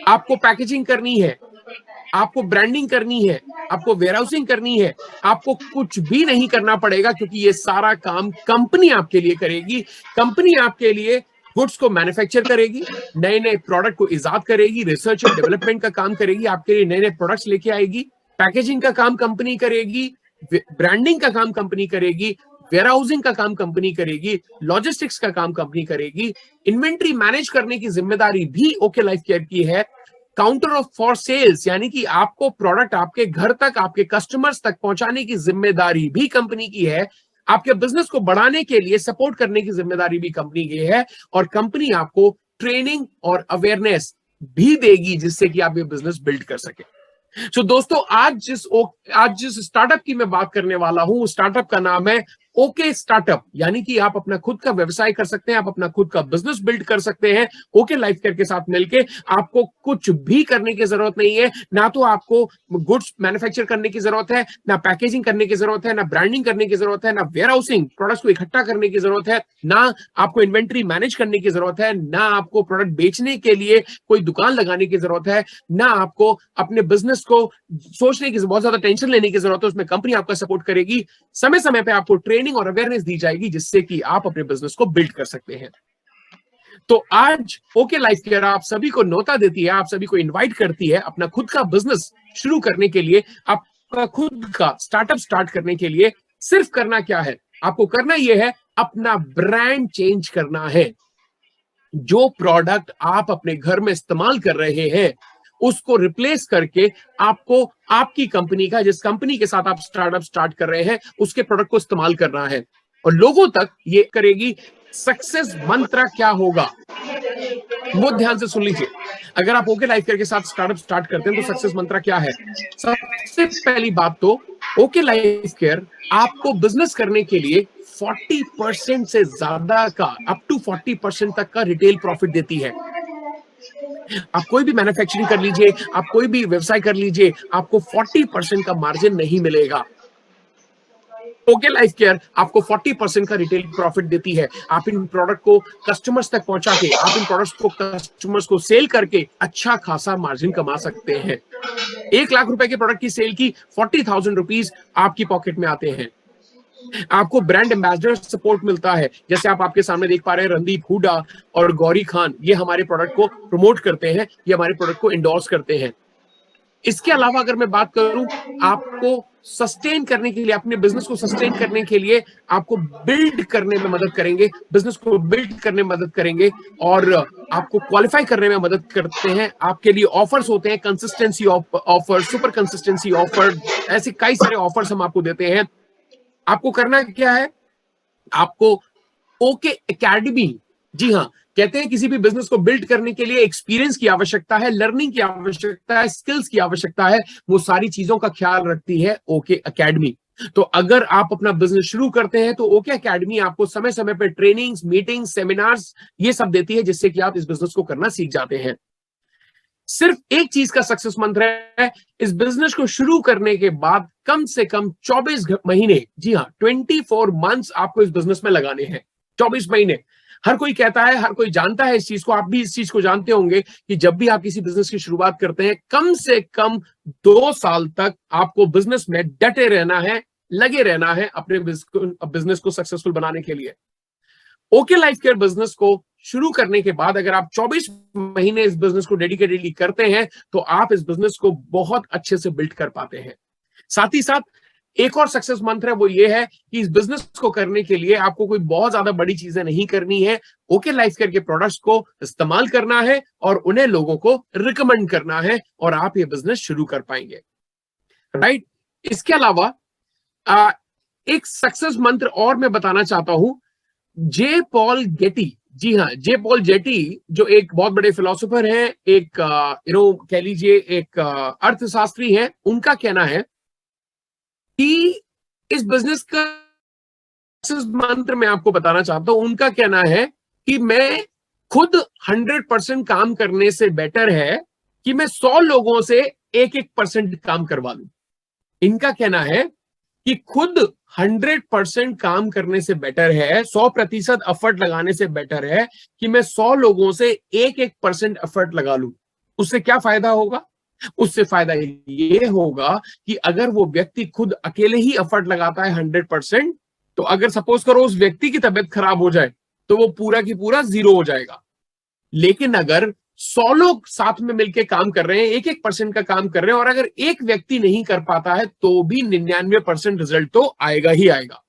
A: आपको पैकेजिंग करनी है, आपको ब्रांडिंग करनी है, आपको वेयरहाउसिंग करनी है। आपको कुछ भी नहीं करना पड़ेगा क्योंकि ये सारा काम कंपनी आपके लिए करेगी। कंपनी आपके लिए गुड्स को मैन्युफैक्चर करेगी, नए नए प्रोडक्ट को इजाद करेगी, रिसर्च एंड डेवलपमेंट का काम करेगी, आपके लिए नए नए प्रोडक्ट्स लेके आएगी, पैकेजिंग का काम कंपनी करेगी, ब्रांडिंग का काम कंपनी करेगी, वेयरहाउसिंग का काम कंपनी करेगी, लॉजिस्टिक्स का काम कंपनी करेगी, इन्वेंट्री मैनेज करने की जिम्मेदारी भी ओके लाइफ केयर की है, काउंटर ऑफ फॉर सेल्स यानी कि आपको प्रोडक्ट आपके घर तक, आपके कस्टमर्स तक पहुंचाने की जिम्मेदारी भी कंपनी की है, आपके बिजनेस को बढ़ाने के लिए सपोर्ट करने की जिम्मेदारी भी कंपनी की है, और कंपनी आपको ट्रेनिंग और अवेयरनेस भी देगी जिससे कि आप ये बिजनेस बिल्ड कर सके। सो दोस्तों, आज जिस स्टार्टअप की मैं बात करने वाला हूं, स्टार्टअप का नाम है ओके स्टार्टअप, यानी कि आप अपना खुद का व्यवसाय कर सकते हैं, आप अपना खुद का बिजनेस बिल्ड कर सकते हैं ओके लाइफ केयर के साथ मिलके। आपको कुछ भी करने की जरूरत नहीं है, ना तो आपको गुड्स मैन्युफैक्चर करने की जरूरत है, ना पैकेजिंग करने की जरूरत है, ना ब्रांडिंग करने की जरूरत है, ना वेयर हाउसिंग प्रोडक्ट्स को इकट्ठा करने की जरूरत है, ना आपको इन्वेंट्री मैनेज करने की जरूरत है, ना आपको प्रोडक्ट बेचने के लिए कोई दुकान लगाने की जरूरत है, ना आपको अपने बिजनेस को सोचने की बहुत ज्यादा टेंशन लेने की जरूरत है। उसमें कंपनी आपका सपोर्ट करेगी, समय समय पे आपको ट्रेनिंग और अवेयरनेस दी जाएगी जिससे कि आप अपने बिजनेस को बिल्ड कर सकते हैं। तो आज ओके लाइफ केयर आप सभी को न्योता देती है, आप सभी को इनवाइट करती है अपना खुद का बिजनेस शुरू करने के लिए, आपका खुद का स्टार्टअप स्टार्ट करने के लिए। सिर्फ करना क्या है, आपको करना यह है, अपना ब्रांड चेंज करना है। जो प्रोडक्ट आप अपने घर में इस्तेमाल कर रहे हैं उसको रिप्लेस करके आपको आपकी कंपनी का, जिस कंपनी के साथ आप स्टार्टअप स्टार्ट कर रहे हैं, उसके प्रोडक्ट को इस्तेमाल करना है और लोगों तक ये करेगी। सक्सेस मंत्र क्या होगा वो ध्यान से सुन लीजिए। अगर आप ओके लाइफ केयर के साथ स्टार्टअप स्टार्ट करते हैं तो सक्सेस मंत्र क्या है? सबसे पहली बात तो ओके लाइफ केयर आपको बिजनेस करने के लिए 40% से ज्यादा का, अप टू 40% तक का रिटेल प्रॉफिट देती है। आप कोई भी मैन्युफैक्चरिंग कर लीजिए, आप कोई भी व्यवसाय कर लीजिए, आपको 40% का मार्जिन नहीं मिलेगा। ओके लाइफ केयर आपको 40% का रिटेल प्रॉफिट देती है। आप इन प्रोडक्ट को कस्टमर्स तक पहुंचा के, आप इन प्रोडक्ट्स को कस्टमर्स को सेल करके अच्छा खासा मार्जिन कमा सकते हैं। 1 लाख रुपए के प्रोडक्ट की सेल की 40,000 रुपीज आपकी पॉकेट में आते हैं। आपको ब्रांड एम्बेसडर सपोर्ट मिलता है, जैसे आप आपके सामने देख पा रहे हैं, रणदीप हुडा और गौरी खान, ये हमारे प्रोडक्ट को प्रमोट करते हैं, ये हमारे प्रोडक्ट को इंडोर्स करते हैं। इसके अलावा अगर मैं बात करूं, आपको सस्टेन करने के लिए, अपने बिजनेस को सस्टेन करने के लिए आपको बिल्ड करने में मदद करेंगे, बिजनेस को बिल्ड करने में मदद करेंगे और आपको क्वालिफाई करने में मदद करते हैं। आपके लिए ऑफर्स होते हैं, consistency offer, super consistency offer, ऐसे कई सारे ऑफर्स हम आपको देते हैं। आपको करना क्या है, आपको ओके एकेडमी, जी हाँ, कहते हैं किसी भी बिजनेस को बिल्ड करने के लिए एक्सपीरियंस की आवश्यकता है, लर्निंग की आवश्यकता है, स्किल्स की आवश्यकता है, वो सारी चीजों का ख्याल रखती है ओके एकेडमी। तो अगर आप अपना बिजनेस शुरू करते हैं तो ओके एकेडमी आपको समय समय पर ट्रेनिंग्स, मीटिंग्स, सेमिनार्स ये सब देती है जिससे कि आप इस बिजनेस को करना सीख जाते हैं। सिर्फ एक चीज का सक्सेस मंत्र है, इस बिजनेस को शुरू करने के बाद कम से कम 24 महीने, जी हाँ 24 मंथ्स आपको इस बिजनेस में लगाने हैं। 24 महीने हर कोई कहता है, हर कोई जानता है इस चीज को, आप भी इस चीज को जानते होंगे कि जब भी आप किसी बिजनेस की शुरुआत करते हैं कम से कम 2 साल तक आपको बिजनेस में डटे रहना है, लगे रहना है अपने बिजनेस को सक्सेसफुल बनाने के लिए। ओके लाइफ केयर बिजनेस को शुरू करने के बाद अगर आप 24 महीने इस बिजनेस को डेडिकेटेडली करते हैं तो आप इस बिजनेस को बहुत अच्छे से बिल्ड कर पाते हैं। साथ ही साथ एक और सक्सेस मंत्र है, वो ये है कि इस बिजनेस को करने के लिए आपको कोई बहुत ज्यादा बड़ी चीजें नहीं करनी है। ओके लाइफ केयर के प्रोडक्ट्स को इस्तेमाल करना है और उन्हें लोगों को रिकमेंड करना है और आप ये बिजनेस शुरू कर पाएंगे, राइट। इसके अलावा एक सक्सेस मंत्र और मैं बताना चाहता हूं। जे पॉल गेटी, जी हाँ, जे पॉल जेटी जो एक बहुत बड़े फिलोसोफर हैं, एक कह लीजिए एक अर्थशास्त्री हैं, उनका कहना है कि इस बिजनेस का मंत्र मैं आपको बताना चाहता हूं। उनका कहना है कि मैं खुद 100% काम करने से बेटर है कि मैं 100 लोगों से 1-1% काम करवा लूं। इनका कहना है कि खुद 100% काम करने से बेटर है, 100% एफर्ट लगाने से बेटर है कि मैं 100 लोगों से 1-1% एफर्ट लगा लूं। उससे क्या फायदा होगा? उससे फायदा ये होगा कि अगर वो व्यक्ति खुद अकेले ही एफर्ट लगाता है 100%, तो अगर सपोज करो उस व्यक्ति की तबीयत खराब हो जाए तो वो पूरा की पूरा 0 हो जाएगा। लेकिन अगर 100 लोग साथ में मिलकर काम कर रहे हैं, 1-1% का काम कर रहे हैं, और अगर एक व्यक्ति नहीं कर पाता है तो भी 99% रिजल्ट तो आएगा ही आएगा।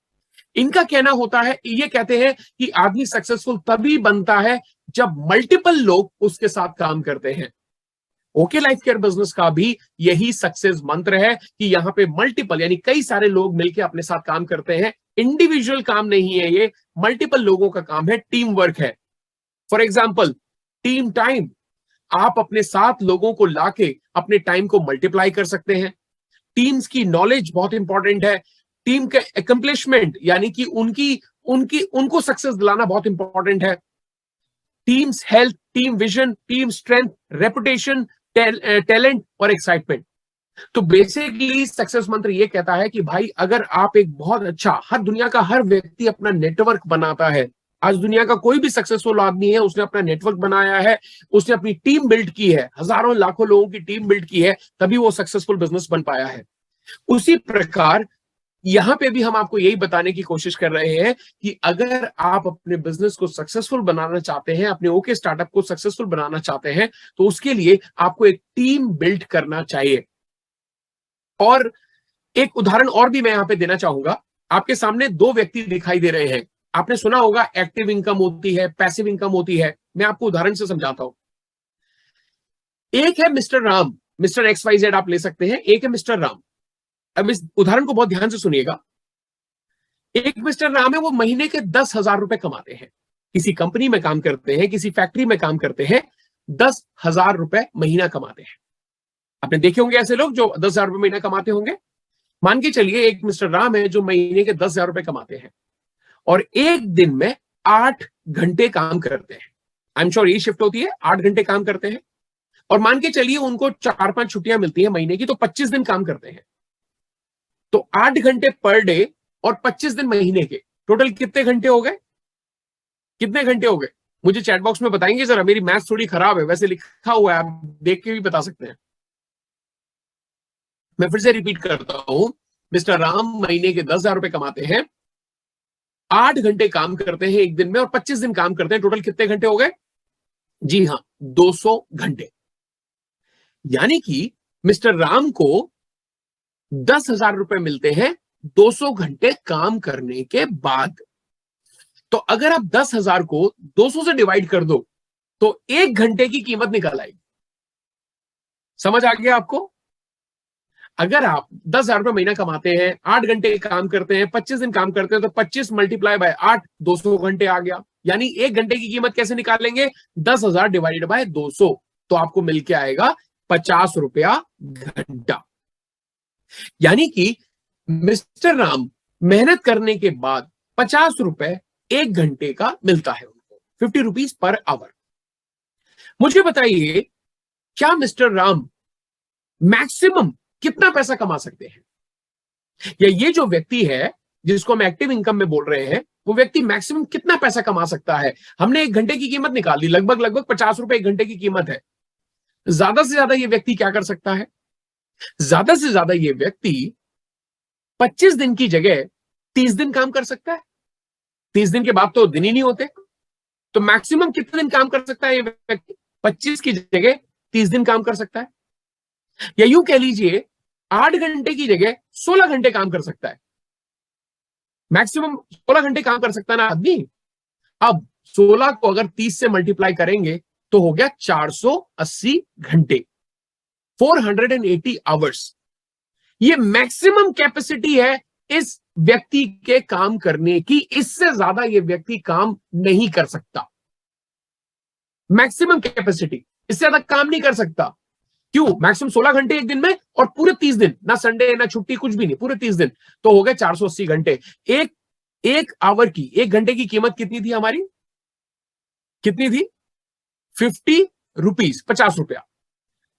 A: इनका कहना होता है, ये कहते हैं कि आदमी सक्सेसफुल तभी बनता है जब मल्टीपल लोग उसके साथ काम करते हैं। ओके लाइफ केयर बिजनेस का भी यही सक्सेस मंत्र है कि यहां पे मल्टीपल यानी कई सारे लोग मिलकर अपने साथ काम करते हैं। इंडिविजुअल काम नहीं है, ये मल्टीपल लोगों का काम है, टीम वर्क है। फॉर एग्जाम्पल टीम टाइम, आप अपने साथ लोगों को लाके अपने टाइम को मल्टीप्लाई कर सकते हैं। टीम्स की नॉलेज बहुत इंपॉर्टेंट है। टीम के अकम्प्लिशमेंट, यानी कि उनको सक्सेस दिलाना बहुत इंपॉर्टेंट है। Teams health, team vision, team strength, reputation, talent और एक्साइटमेंट। तो बेसिकली सक्सेस मंत्र ये कहता है कि भाई अगर आप एक बहुत अच्छा, हर दुनिया का हर व्यक्ति अपना नेटवर्क बनाता है। आज दुनिया का कोई भी सक्सेसफुल आदमी है, उसने अपना नेटवर्क बनाया है, उसने अपनी टीम बिल्ड की है, हजारों लाखों लोगों की टीम बिल्ड की है, तभी वो सक्सेसफुल बिजनेस बन पाया है। उसी प्रकार यहां पे भी हम आपको यही बताने की कोशिश कर रहे हैं कि अगर आप अपने बिजनेस को सक्सेसफुल बनाना चाहते हैं, अपने ओके स्टार्टअप को सक्सेसफुल बनाना चाहते हैं, तो उसके लिए आपको एक टीम बिल्ड करना चाहिए। और एक उदाहरण और भी मैं यहां पे देना चाहूंगा। आपके सामने दो व्यक्ति दिखाई दे रहे हैं। आपने सुना होगा एक्टिव इनकम होती है, पैसिव इनकम होती है। मैं आपको उदाहरण से समझाता हूं। एक है मिस्टर राम, मिस्टर XYZ आप ले सकते हैं, एक है मिस्टर राम। अब इस उदाहरण को बहुत ध्यान से सुनिएगा। एक मिस्टर राम है, वो महीने के 10,000 रुपए कमाते हैं, किसी कंपनी में काम करते हैं, किसी फैक्ट्री में काम करते हैं, 10,000 रुपए महीना कमाते हैं। आपने देखे होंगे ऐसे लोग जो 10,000 रुपए महीना कमाते होंगे। मान के चलिए एक मिस्टर राम है जो महीने के 10,000 रुपए कमाते हैं और एक दिन में 8 घंटे काम करते हैं। आई एम श्योर ये शिफ्ट होती है, 8 घंटे काम करते हैं। और मान के चलिए उनको 4-5 छुट्टियां मिलती हैं महीने की, तो 25 दिन काम करते हैं। तो 8 घंटे पर डे और 25 दिन महीने के, टोटल कितने घंटे हो गए? कितने घंटे हो गए मुझे चैट बॉक्स में बताएंगे जरा। मेरी मैथ्स थोड़ी खराब है, वैसे लिखा हुआ है, आप देख के भी बता सकते हैं। मैं फिर से रिपीट करता हूं। मिस्टर राम महीने के 10,000 रुपए कमाते हैं, 8 घंटे काम करते हैं एक दिन में और 25 दिन काम करते हैं। टोटल कितने घंटे हो गए? जी हां, 200 घंटे। यानी कि मिस्टर राम को 10,000 रुपए मिलते हैं 200 घंटे काम करने के बाद। तो अगर आप 10,000 को 200 से डिवाइड कर दो तो 1 घंटे की कीमत निकल आएगी। समझ आ गया आपको? अगर आप 10,000 रुपए महीना कमाते हैं, 8 घंटे काम करते हैं, 25 दिन काम करते हैं, तो 25 मल्टीप्लाई बाय 8, 200 घंटे आ गया। यानी 1 घंटे की कीमत कैसे निकालेंगे? 10,000 डिवाइडेड बाय 200, तो आपको मिलके आएगा 50 रुपया घंटा। यानी कि मिस्टर राम मेहनत करने के बाद 50 रुपए 1 घंटे का मिलता है उनको, 50 रुपीज पर आवर। मुझे बताइए, क्या मिस्टर राम मैक्सिमम कितना पैसा कमा सकते हैं? या ये जो व्यक्ति है जिसको हम एक्टिव इनकम में बोल रहे हैं, वो व्यक्ति मैक्सिमम कितना पैसा कमा सकता है? हमने 1 घंटे की कीमत निकाल दी, लगभग 50 रुपए 1 घंटे की कीमत है। ज्यादा से ज्यादा ये व्यक्ति क्या कर सकता है? ज्यादा से ज्यादा ये व्यक्ति 25 दिन की जगह 30 दिन काम कर सकता है। 30 दिन के बाद तो दिन ही नहीं होते। तो मैक्सिमम कितने दिन काम कर सकता है ये व्यक्ति? 25 की जगह 30 दिन काम कर सकता है। या यूं कह लीजिए 8 घंटे की जगह 16 घंटे काम कर सकता है। मैक्सिमम 16 घंटे काम कर सकता है ना आदमी। अब 16 को अगर 30 से मल्टीप्लाई करेंगे तो हो गया 480 घंटे, 480 आवर्स। ये मैक्सिमम कैपेसिटी है इस व्यक्ति के काम करने की। इससे ज्यादा ये व्यक्ति काम नहीं कर सकता। मैक्सिमम कैपेसिटी, इससे ज्यादा काम नहीं कर सकता। क्यों? मैक्सिमम 16 घंटे एक दिन में और पूरे 30 दिन, ना संडे ना छुट्टी, कुछ भी नहीं, पूरे 30 दिन, तो हो गए 480 घंटे। एक आवर की, 1 घंटे की कीमत कितनी थी हमारी? कितनी थी? 50 रुपीज, 50 रुपया।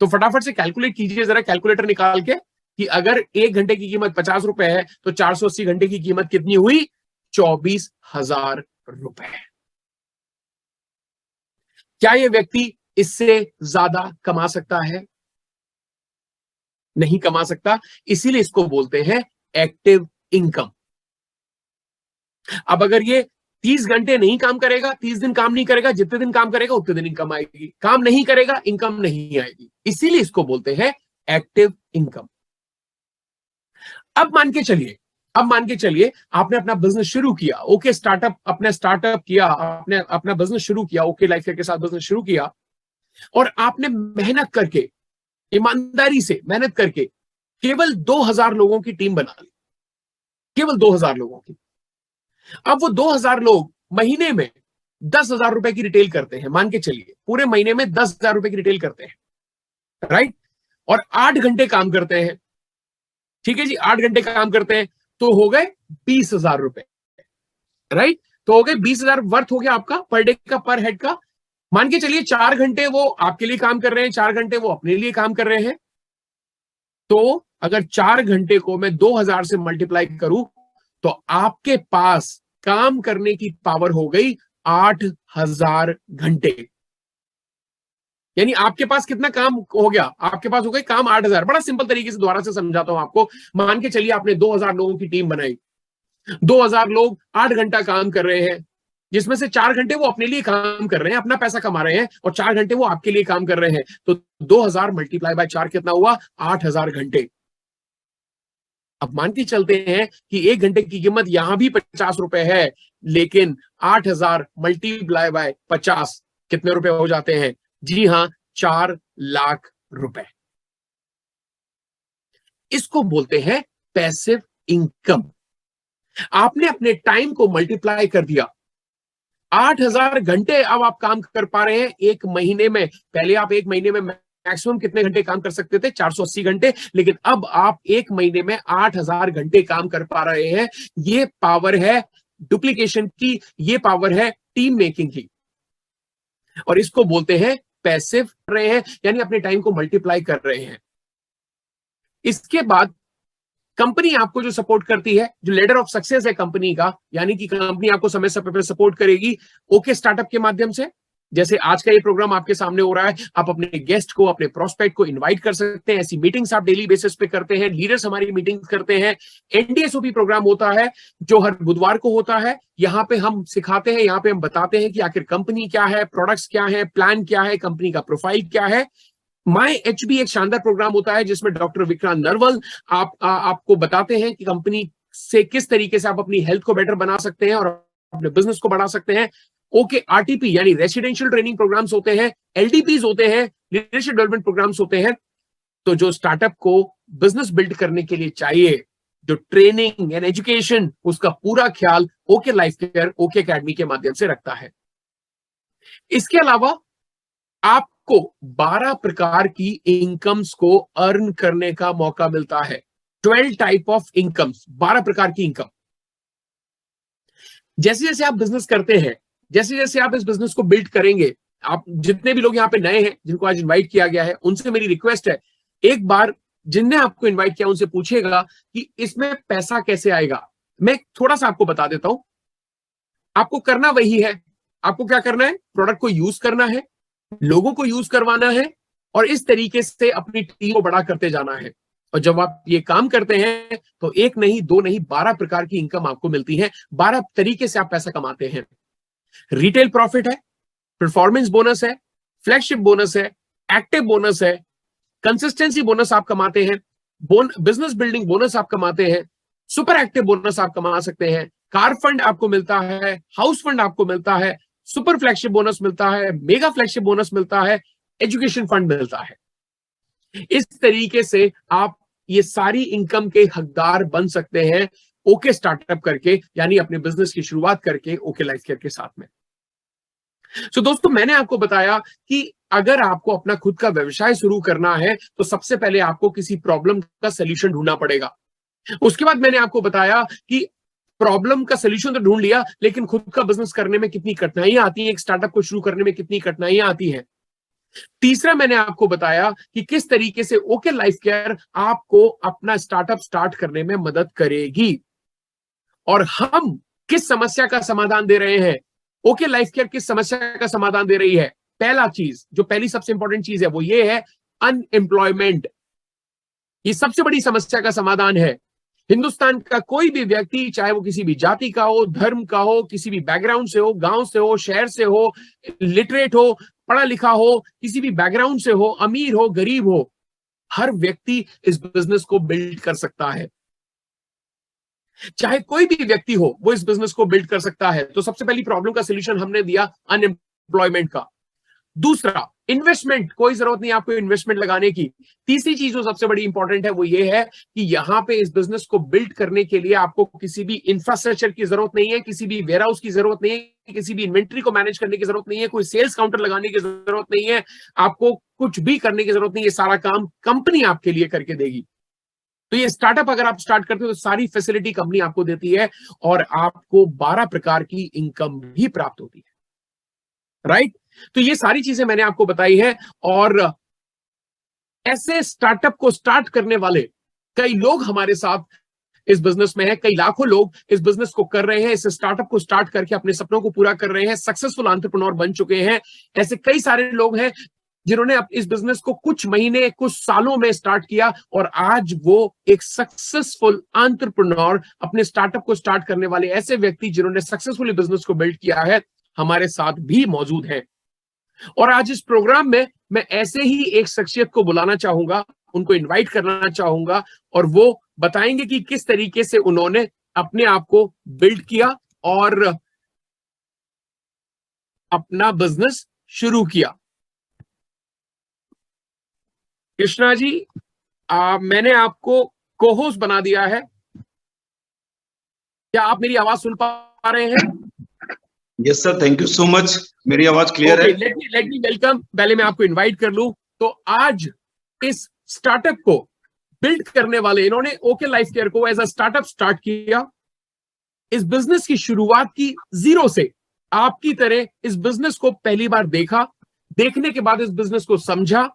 A: तो फटाफट से कैलकुलेट कीजिए जरा, कैलकुलेटर निकाल के, कि अगर 1 घंटे की कीमत 50 रुपए है तो 480 घंटे की कीमत कितनी हुई? 24,000 रुपए। क्या यह व्यक्ति इससे ज्यादा कमा सकता है? नहीं कमा सकता। इसीलिए इसको बोलते हैं एक्टिव इनकम। अब अगर ये 30 घंटे नहीं काम करेगा, 30 दिन काम नहीं करेगा, जितने दिन काम करेगा उतने दिन इनकम आएगी। काम नहीं करेगा, इनकम नहीं आएगी। इसीलिए इसको बोलते हैं एक्टिव इनकम। अब मान के चलिए आपने अपना बिजनेस शुरू किया, ओके स्टार्टअप, अपने स्टार्टअप किया, आपने अपना बिजनेस शुरू किया, ओके लाइफ के साथ बिजनेस शुरू किया, और आपने मेहनत करके, ईमानदारी से मेहनत करके केवल 2,000 लोगों की टीम बना ली, केवल 2,000 लोगों की। अब वो 2,000 लोग महीने में 10,000 रुपए की रिटेल करते हैं। मान के चलिए पूरे महीने में 10,000 रुपए की रिटेल करते हैं, राइट? और 8 घंटे काम करते हैं। ठीक है जी, 8 घंटे काम करते हैं, तो हो गए 20,000 रुपए, राइट। तो हो गए 20,000 वर्थ हो गया आपका पर डे का, पर हेड का। मान के चलिए 4 घंटे वो आपके लिए काम कर रहे हैं, 4 घंटे वो अपने लिए काम कर रहे हैं। तो अगर 4 घंटे को मैं 2,000 से मल्टीप्लाई करूं तो आपके पास काम करने की पावर हो गई 8,000 घंटे। यानी आपके पास कितना काम हो गया, आपके पास हो गए काम 8,000। बड़ा सिंपल तरीके से दोबारा से समझाता हूं आपको। मान के चलिए आपने 2,000 लोगों की टीम बनाई, 2,000 लोग 8 घंटा काम कर रहे हैं, जिसमें से 4 घंटे वो अपने लिए काम कर रहे हैं, अपना पैसा कमा रहे हैं, और 4 घंटे वो आपके लिए काम कर रहे हैं। तो 2,000 मल्टीप्लाई बाय 4 कितना हुआ? 8,000 घंटे। अब मान के चलते हैं कि 1 घंटे की कीमत यहां भी 50 रुपए है, लेकिन 8,000 मल्टीप्लाई बाय 50 कितने रुपए हो जाते हैं? जी हां, 4 लाख रुपए। इसको बोलते हैं पैसिव इनकम। आपने अपने टाइम को मल्टीप्लाई कर दिया। 8,000 घंटे अब आप काम कर पा रहे हैं एक महीने में। पहले आप एक महीने में मैक्सिमम कितने घंटे काम कर सकते थे? 480 घंटे। लेकिन अब आप एक महीने में 8,000 घंटे काम कर पा रहे हैं। ये पावर है डुप्लीकेशन की, ये पावर है टीम मेकिंग की, और इसको बोलते हैं पैसिव कर रहे हैं, यानी अपने टाइम को मल्टीप्लाई कर रहे हैं। इसके बाद कंपनी आपको जो सपोर्ट करती है, जो लेडर ऑफ सक्सेस है कंपनी का, यानी कि कंपनी आपको समय समय पर सपोर्ट करेगी ओके स्टार्टअप के माध्यम से। जैसे आज का ये प्रोग्राम आपके सामने हो रहा है, आप अपने गेस्ट को, अपने प्रोस्पेक्ट को इनवाइट कर सकते हैं। ऐसी मीटिंग्स आप डेली बेसिस पे करते हैं, लीडर्स हमारी मीटिंग्स करते हैं। एनडीएसओपी प्रोग्राम होता है जो हर बुधवार को होता है। यहाँ पे हम सिखाते हैं, यहाँ पे हम बताते हैं कि आखिर कंपनी क्या है, प्रोडक्ट्स क्या है, प्लान क्या है, कंपनी का प्रोफाइल क्या है। माई एचबी एक शानदार प्रोग्राम होता है जिसमें डॉक्टर विक्रांत नरवल आपको बताते हैं कि कंपनी से किस तरीके से आप अपनी हेल्थ को बेटर बना सकते हैं और अपने बिजनेस को बढ़ा सकते हैं। ओके आरटीपी यानी रेसिडेंशियल ट्रेनिंग प्रोग्राम्स होते हैं, एलडीपीज होते हैं, लीडरशिप डेवलपमेंट प्रोग्राम्स होते हैं। तो जो स्टार्टअप को बिजनेस बिल्ड करने के लिए चाहिए, जो ट्रेनिंग एंड एजुकेशन, उसका पूरा ख्याल okay life care, okay academy के माध्यम से रखता है। इसके अलावा आपको 12 प्रकार की इनकम्स को अर्न करने का मौका मिलता है। 12 टाइप ऑफ इनकम्स, 12 प्रकार की इनकम। जैसे जैसे आप बिजनेस करते हैं, जैसे जैसे आप इस बिजनेस को बिल्ड करेंगे, आप जितने भी लोग यहां पे नए हैं जिनको आज इनवाइट किया गया है, उनसे मेरी रिक्वेस्ट है, एक बार जिनने आपको इनवाइट किया उनसे पूछिएगा कि इसमें पैसा कैसे आएगा। मैं थोड़ा सा आपको बता देता हूं। आपको करना वही है, आपको क्या करना है? प्रोडक्ट को यूज करना है, लोगों को यूज करवाना है, और इस तरीके से अपनी टीम को बड़ा करते जाना है। और जब आप ये काम करते हैं तो एक नहीं, दो नहीं, 12 प्रकार की इनकम आपको मिलती है। 12 तरीके से आप पैसा कमाते हैं। रिटेल प्रॉफिट है, परफॉर्मेंस बोनस है, फ्लैगशिप बोनस है, एक्टिव बोनस है, कंसिस्टेंसी बोनस आप कमाते हैं, बिजनेस बिल्डिंग बोनस आप कमाते हैं, सुपर एक्टिव बोनस आप कमा सकते हैं, कार फंड आपको मिलता है, हाउस फंड आपको मिलता है, सुपर फ्लैगशिप बोनस मिलता है, मेगा फ्लैगशिप बोनस मिलता है, एजुकेशन फंड मिलता है। इस तरीके से आप ये सारी इनकम के हकदार बन सकते हैं ओके स्टार्टअप करके, यानी अपने बिजनेस की शुरुआत करके ओके लाइफ केयर के साथ में। तो दोस्तों, मैंने आपको बताया कि अगर आपको अपना खुद का व्यवसाय शुरू करना है तो सबसे पहले आपको किसी प्रॉब्लम का सलूशन ढूंढना पड़ेगा। उसके बाद मैंने आपको बताया कि प्रॉब्लम का सलूशन तो ढूंढ लिया, लेकिन खुद का बिजनेस करने में कितनी कठिनाइयां आती हैं, एक स्टार्टअप को शुरू करने में कितनी कठिनाइयां आती हैं। तीसरा, मैंने आपको बताया कि किस तरीके से ओके लाइफ केयर आपको अपना स्टार्टअप स्टार्ट करने में मदद करेगी, और हम किस समस्या का समाधान दे रहे हैं। ओके लाइफ केयर किस समस्या का समाधान दे रही है? पहला चीज, जो पहली सबसे इंपॉर्टेंट चीज है, वो ये है अनएम्प्लॉयमेंट। ये सबसे बड़ी समस्या का समाधान है। हिंदुस्तान का कोई भी व्यक्ति, चाहे वो किसी भी जाति का हो, धर्म का हो, किसी भी बैकग्राउंड से हो, गांव से हो, शहर से हो, लिटरेट हो, पढ़ा लिखा हो, किसी भी बैकग्राउंड से हो, अमीर हो, गरीब हो, हर व्यक्ति इस बिजनेस को बिल्ड कर सकता है। चाहे कोई भी व्यक्ति हो, वो इस बिजनेस को बिल्ड कर सकता है। तो सबसे पहली प्रॉब्लम का सलूशन हमने दिया अनएम्प्लॉयमेंट का। दूसरा, इन्वेस्टमेंट, कोई जरूरत नहीं आपको इन्वेस्टमेंट लगाने की। तीसरी चीज जो सबसे बड़ी इंपॉर्टेंट है वो ये है कि यहां पे इस बिजनेस को बिल्ड करने के लिए आपको किसी भी इंफ्रास्ट्रक्चर की जरूरत नहीं है, किसी भी वेयर हाउस की जरूरत नहीं है, किसी भी इन्वेंट्री को मैनेज करने की जरूरत नहीं है, कोई सेल्स काउंटर लगाने की जरूरत नहीं है, आपको कुछ भी करने की जरूरत नहीं है। सारा काम कंपनी आपके लिए करके देगी। तो ये स्टार्टअप अगर आप स्टार्ट करते हो तो सारी फैसिलिटी कंपनी आपको देती है और आपको 12 प्रकार की इनकम भी प्राप्त होती है, राइट? तो ये सारी चीजें मैंने आपको बताई है। और ऐसे स्टार्टअप को स्टार्ट करने वाले कई लोग हमारे साथ इस बिजनेस में है, कई लाखों लोग इस बिजनेस को कर रहे हैं, इस स्टार्टअप को स्टार्ट करके अपने सपनों को पूरा कर रहे हैं, सक्सेसफुल एंटरप्रेन्योर बन चुके हैं। ऐसे कई सारे लोग हैं जिन्होंने इस बिजनेस को कुछ महीने कुछ सालों में स्टार्ट किया और आज वो एक सक्सेसफुल एंटरप्रेन्योर, अपने स्टार्टअप को स्टार्ट करने वाले ऐसे व्यक्ति जिन्होंने सक्सेसफुली बिजनेस को बिल्ड किया है, हमारे साथ भी मौजूद हैं। और आज इस प्रोग्राम में मैं ऐसे ही एक शख्सियत को बुलाना चाहूंगा, उनको इनवाइट करना चाहूंगा और वो बताएंगे कि किस तरीके से उन्होंने अपने आप को बिल्ड किया और अपना बिजनेस शुरू किया। कृष्णा जी, मैंने आपको को-होस्ट बना दिया है। क्या आप मेरी आवाज सुन पा रहे हैं?
C: Yes sir, thank you so much. मेरी आवाज क्लियर है?
A: Let me welcome. पहले मैं आपको इनवाइट कर लूं। तो आज इस स्टार्टअप को बिल्ड करने वाले, इन्होंने ओके लाइफ केयर को एज अ स्टार्टअप स्टार्ट किया। इस बिजनेस की शुरुआत की जीरो से। आपकी तरह इस बिजनेस को पहली बार देखा, देखने के बाद इस बिजनेस को समझा,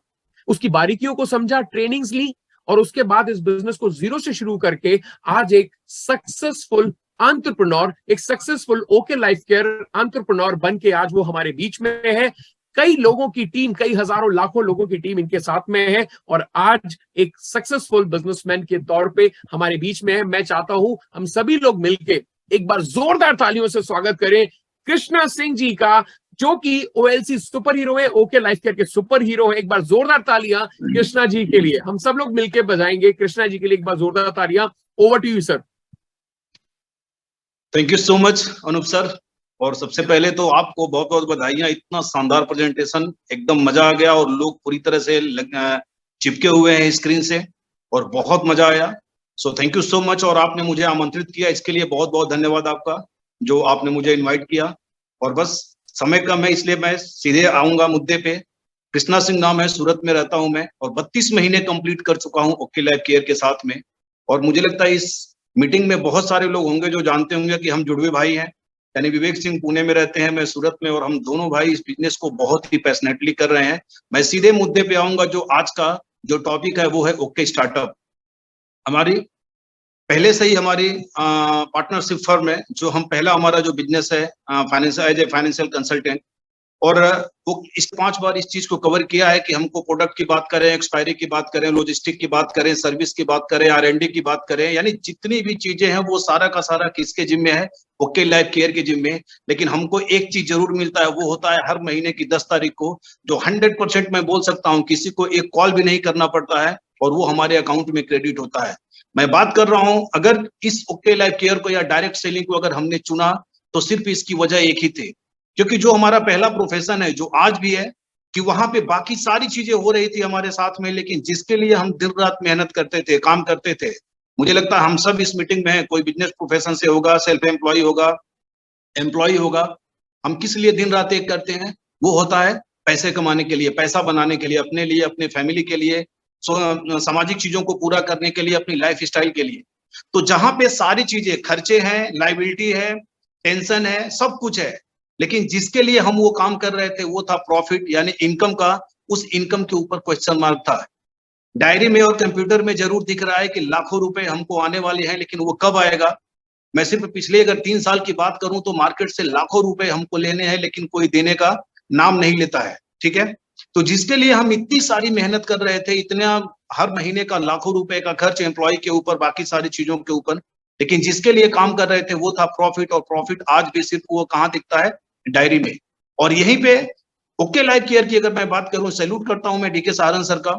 A: उसकी बारीकियों को समझा, ट्रेनिंग्स ली और उसके बाद इस बिजनेस को जीरो से शुरू करके आज एक सक्सेसफुल एंटरप्रेन्योर, एक successful okay life care entrepreneur बन के आज वो हमारे बीच में है। कई लोगों की टीम, कई हजारों लाखों लोगों की टीम इनके साथ में है और आज एक सक्सेसफुल बिजनेसमैन के तौर पे हमारे बीच में है। मैं चाहता हूं हम सभी लोग मिलके एक बार जोरदार तालियों से स्वागत करें कृष्णा सिंह जी का, जो कि ओएलसी सुपर हीरो है, ओके लाइफ केयर के सुपर हीरो है। एक बार जोरदार तालियां कृष्णा जी के लिए, हम सब लोग मिलकर बजाएंगे कृष्णा जी के लिए एक बार जोरदार तालियां। Over to you sir.
C: Thank you so much Anoop sir. और सबसे पहले तो आपको बहुत बहुत बधाइयां, इतना शानदार प्रेजेंटेशन, एकदम मजा आ गया और लोग पूरी तरह से चिपके हुए हैं स्क्रीन से और बहुत मजा आया। So thank you so much. और आपने मुझे आमंत्रित किया, इसके लिए बहुत बहुत धन्यवाद आपका, जो आपने मुझे इन्वाइट किया। और बस समय कम है इसलिए मैं सीधे आऊंगा मुद्दे पे। कृष्णा सिंह नाम है, सूरत में रहता हूं मैं और 32 महीने कंप्लीट कर चुका हूं ओके लाइफ केयर के साथ में। और मुझे लगता है इस मीटिंग में बहुत सारे लोग होंगे जो जानते होंगे कि हम जुड़वे भाई हैं। यानी विवेक सिंह पुणे में रहते हैं, मैं सूरत में, और हम दोनों भाई इस बिजनेस को बहुत ही पैशनेटली कर रहे हैं। मैं सीधे मुद्दे पे आऊंगा। जो आज का जो टॉपिक है वो है ओके स्टार्टअप। हमारी पहले से ही हमारी पार्टनरशिप फर्म है, जो हम पहला हमारा जो बिजनेस है एज ए फाइनेंशियल कंसल्टेंट। और वो इस 5 बार इस चीज को कवर किया है कि हमको प्रोडक्ट की बात करें, एक्सपायरी की बात करें, लॉजिस्टिक की बात करें, सर्विस की बात करें, R&D की बात करें, यानी जितनी भी चीजें हैं वो सारा का सारा किसके जिम्मे है? ओके लाइफ केयर के जिम्मे। लेकिन हमको एक चीज जरूर मिलता है, वो होता है हर महीने की 10 तारीख को, जो 100% मैं बोल सकता हूँ किसी को एक कॉल भी नहीं करना पड़ता है और वो हमारे अकाउंट में क्रेडिट होता है। मैं बात कर रहा हूँ, अगर इस ओके लाइफ केयर को या डायरेक्ट सेलिंग को अगर हमने चुना तो सिर्फ इसकी वजह एक ही थी, क्योंकि जो हमारा पहला प्रोफेशन है, जो आज भी है, कि वहां पे बाकी सारी चीजें हो रही थी हमारे साथ में, लेकिन जिसके लिए हम दिन रात मेहनत करते थे, काम करते थे। मुझे लगता है हम सब इस मीटिंग में हैं, कोई बिजनेस प्रोफेशन से होगा, सेल्फ एम्प्लॉय होगा, एम्प्लॉय होगा। हम किस लिए दिन रात एक करते हैं? वो होता है पैसे कमाने के लिए, पैसा बनाने के लिए, अपने लिए, अपने फैमिली के लिए, सामाजिक चीजों को पूरा करने के लिए, अपनी लाइफ स्टाइल के लिए। तो जहां पे सारी चीजें, खर्चे हैं, लाइबिलिटी है, टेंशन है, सब कुछ है, लेकिन जिसके लिए हम वो काम कर रहे थे वो था प्रॉफिट, यानी इनकम का। उस इनकम के ऊपर क्वेश्चन मार्क था। डायरी में और कंप्यूटर में जरूर दिख रहा है कि लाखों रुपए हमको आने वाले हैं, लेकिन वो कब आएगा? मैं सिर्फ पिछले अगर 3 साल की बात करूं तो मार्केट से लाखों रुपए हमको लेने हैं, लेकिन कोई देने का नाम नहीं लेता है। ठीक है, तो जिसके लिए हम इतनी सारी मेहनत कर रहे थे, इतना हर महीने का लाखों रुपए का खर्च एम्प्लॉय के ऊपर, बाकी सारी चीजों के ऊपर, लेकिन जिसके लिए काम कर रहे थे वो था प्रॉफिट। और प्रॉफिट आज भी सिर्फ वो कहाँ दिखता है? डायरी में। और यहीं पे ओके लाइफ केयर की अगर मैं बात करूं, सैल्यूट करता हूं मैं डीके सहारण सर का,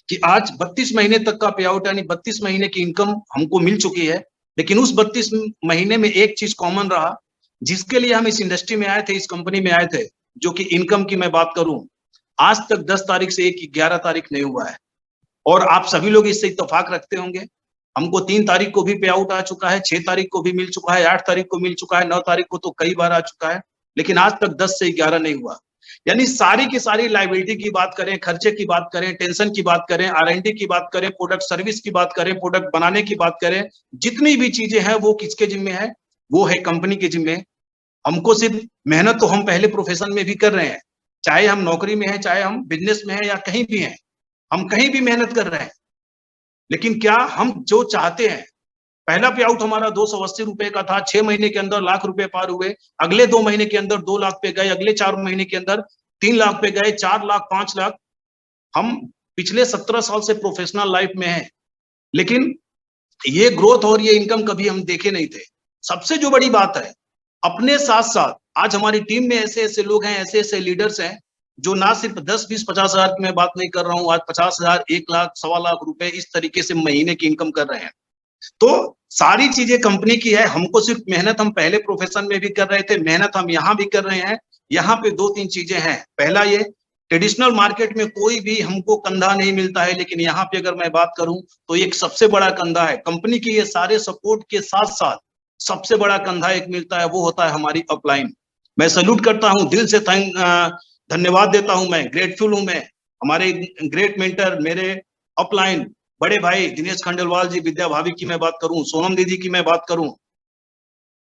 C: कि आज 32 महीने तक का पे आउट, यानी 32 महीने की इनकम हमको मिल चुकी है। लेकिन उस 32 महीने में एक चीज कॉमन रहा, जिसके लिए हम इस इंडस्ट्री में आए थे, इस कंपनी में आए थे, जो कि इनकम की मैं बात करूं, आज तक 10 तारीख से 11 तारीख नहीं हुआ है। और आप सभी लोग इससे इत्तेफाक रखते होंगे। हमको 3 तारीख को भी पे आउट आ चुका है, 6 तारीख को भी मिल चुका है, 8 तारीख को मिल चुका है, 9 तारीख को तो कई बार आ चुका है, लेकिन आज तक 10 से 11 नहीं हुआ। यानी सारी की सारी लायबिलिटी की बात करें, खर्चे की बात करें, टेंशन की बात करें, R&D की बात करें, प्रोडक्ट सर्विस की बात करें, प्रोडक्ट बनाने की बात करें, जितनी भी चीजें हैं वो किसके जिम्मे है? वो है कंपनी के जिम्मे। हमको सिर्फ मेहनत तो हम पहले प्रोफेशन में भी कर रहे हैं, चाहे हम नौकरी में हैं, चाहे हम बिजनेस में हैं या कहीं भी हैं, हम कहीं भी मेहनत कर रहे हैं। लेकिन क्या हम जो चाहते हैं, पहला पे आउट हमारा 280 रुपए का था, 6 महीने के अंदर लाख रुपए पार हुए, अगले 2 महीने के अंदर 2 लाख पे गए, अगले 4 महीने के अंदर 3 लाख पे गए, 4 लाख, 5 लाख। हम पिछले 17 साल से प्रोफेशनल लाइफ में हैं, लेकिन ये ग्रोथ और ये इनकम कभी हम देखे नहीं थे। सबसे जो बड़ी बात है, अपने साथ साथ आज हमारी टीम में ऐसे ऐसे लोग हैं, ऐसे ऐसे लीडर्स हैं, जो ना सिर्फ 10, 20, 50 हजार की मैं बात नहीं कर रहा हूं, आज 50,000, 1 लाख, 1.25 लाख रुपए इस तरीके से महीने की इनकम कर रहे हैं। तो सारी चीजें कंपनी की है। हमको सिर्फ मेहनत हम पहले प्रोफेशन में भी कर रहे थे, मेहनत हम यहाँ भी कर रहे हैं। यहाँ पे 2-3 चीजें हैं। पहला, ये ट्रेडिशनल मार्केट में कोई भी हमको कंधा नहीं मिलता है, लेकिन यहाँ पे अगर मैं बात करूं तो एक सबसे बड़ा कंधा है कंपनी की। ये सारे सपोर्ट के साथ साथ सबसे बड़ा कंधा एक मिलता है, वो होता है हमारी अपलाइन। मैं सैल्यूट करता हूं, दिल से धन्यवाद देता हूं, मैं ग्रेटफुल हूं। मैं हमारे ग्रेट मेंटर, मेरे अपलाइन बड़े भाई दिनेश खंडेलवाल जी, विद्या भाभी की मैं बात करूं, सोनम दीदी की मैं बात करूं,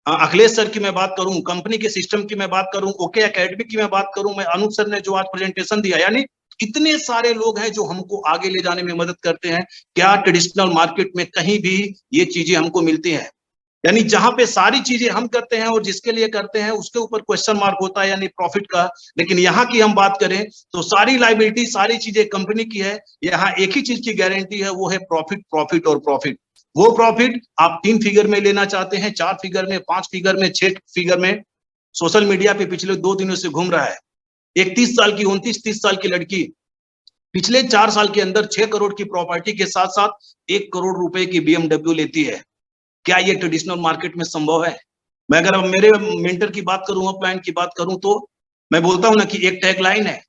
C: अखिलेश सर की मैं बात करूं, कंपनी के सिस्टम की मैं बात करूं, ओके एकेडमी की मैं बात करूं, मैं अनूप सर ने जो आज प्रेजेंटेशन दिया, यानी इतने सारे लोग हैं जो हमको आगे ले जाने में मदद करते हैं। क्या ट्रेडिशनल मार्केट में कहीं भी ये चीजें हमको मिलती हैं? यानी जहां पे सारी चीजें हम करते हैं और जिसके लिए करते हैं उसके ऊपर क्वेश्चन मार्क होता है, यानी प्रॉफिट का। लेकिन यहाँ की हम बात करें तो सारी लायबिलिटी, सारी चीजें कंपनी की है। यहाँ एक ही चीज की गारंटी है, वो है प्रॉफिट, प्रॉफिट और प्रॉफिट। वो प्रॉफिट आप 3 फिगर में लेना चाहते हैं, 4 फिगर में, 5 फिगर में, 6 फिगर में। सोशल मीडिया पे पिछले 2 दिनों से घूम रहा है एक 30 साल की, 29-30 साल की लड़की पिछले 4 साल के अंदर 6 करोड़ की प्रॉपर्टी के साथ साथ 1 करोड़ रुपए की BMW लेती है। क्या ये ट्रेडिशनल मार्केट में संभव है? मैं अगर अब मेरे मेंटर की बात करूं, अपलाइन की बात करूं, तो मैं बोलता हूं ना कि एक टैगलाइन है,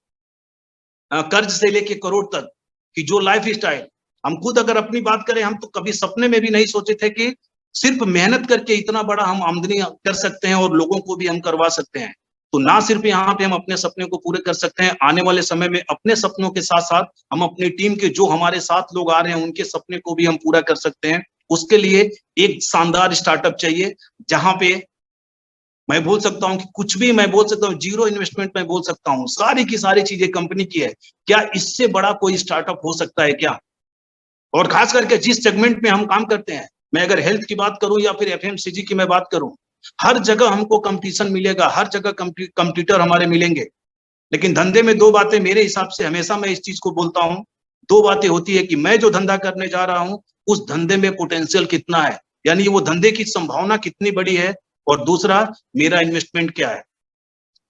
C: कर्ज से लेके करोड़ तक कि जो लाइफ स्टाइल। हम खुद अगर अपनी बात करें, हम तो कभी सपने में भी नहीं सोचे थे कि सिर्फ मेहनत करके इतना बड़ा हम आमदनी कर सकते हैं और लोगों को भी हम करवा सकते हैं। तो ना सिर्फ यहाँ पे हम अपने सपने को पूरे कर सकते हैं, आने वाले समय में अपने सपनों के साथ साथ हम अपनी टीम के जो हमारे साथ लोग आ रहे हैं उनके सपने को भी हम पूरा कर सकते हैं। उसके लिए एक शानदार स्टार्टअप चाहिए, जहां पे मैं बोल सकता हूं कि कुछ भी मैं बोल सकता हूं, जीरो इन्वेस्टमेंट में बोल सकता हूं, सारी की सारी चीजें कंपनी की है। क्या इससे बड़ा कोई स्टार्टअप हो सकता है क्या? और खास करके जिस सेगमेंट में हम काम करते हैं, मैं अगर हेल्थ की बात करूं या फिर FMCG की मैं बात करूं, हर जगह हमको कंपटीशन मिलेगा, हर जगह कंपटीटर हमारे मिलेंगे। लेकिन धंधे में 2 बातें मेरे हिसाब से, हमेशा मैं इस चीज को बोलता हूं, 2 बातें होती है कि मैं जो धंधा करने जा रहा हूं उस धंधे में पोटेंशियल कितना है, यानी वो धंधे की संभावना कितनी बड़ी है, और दूसरा मेरा इन्वेस्टमेंट क्या है।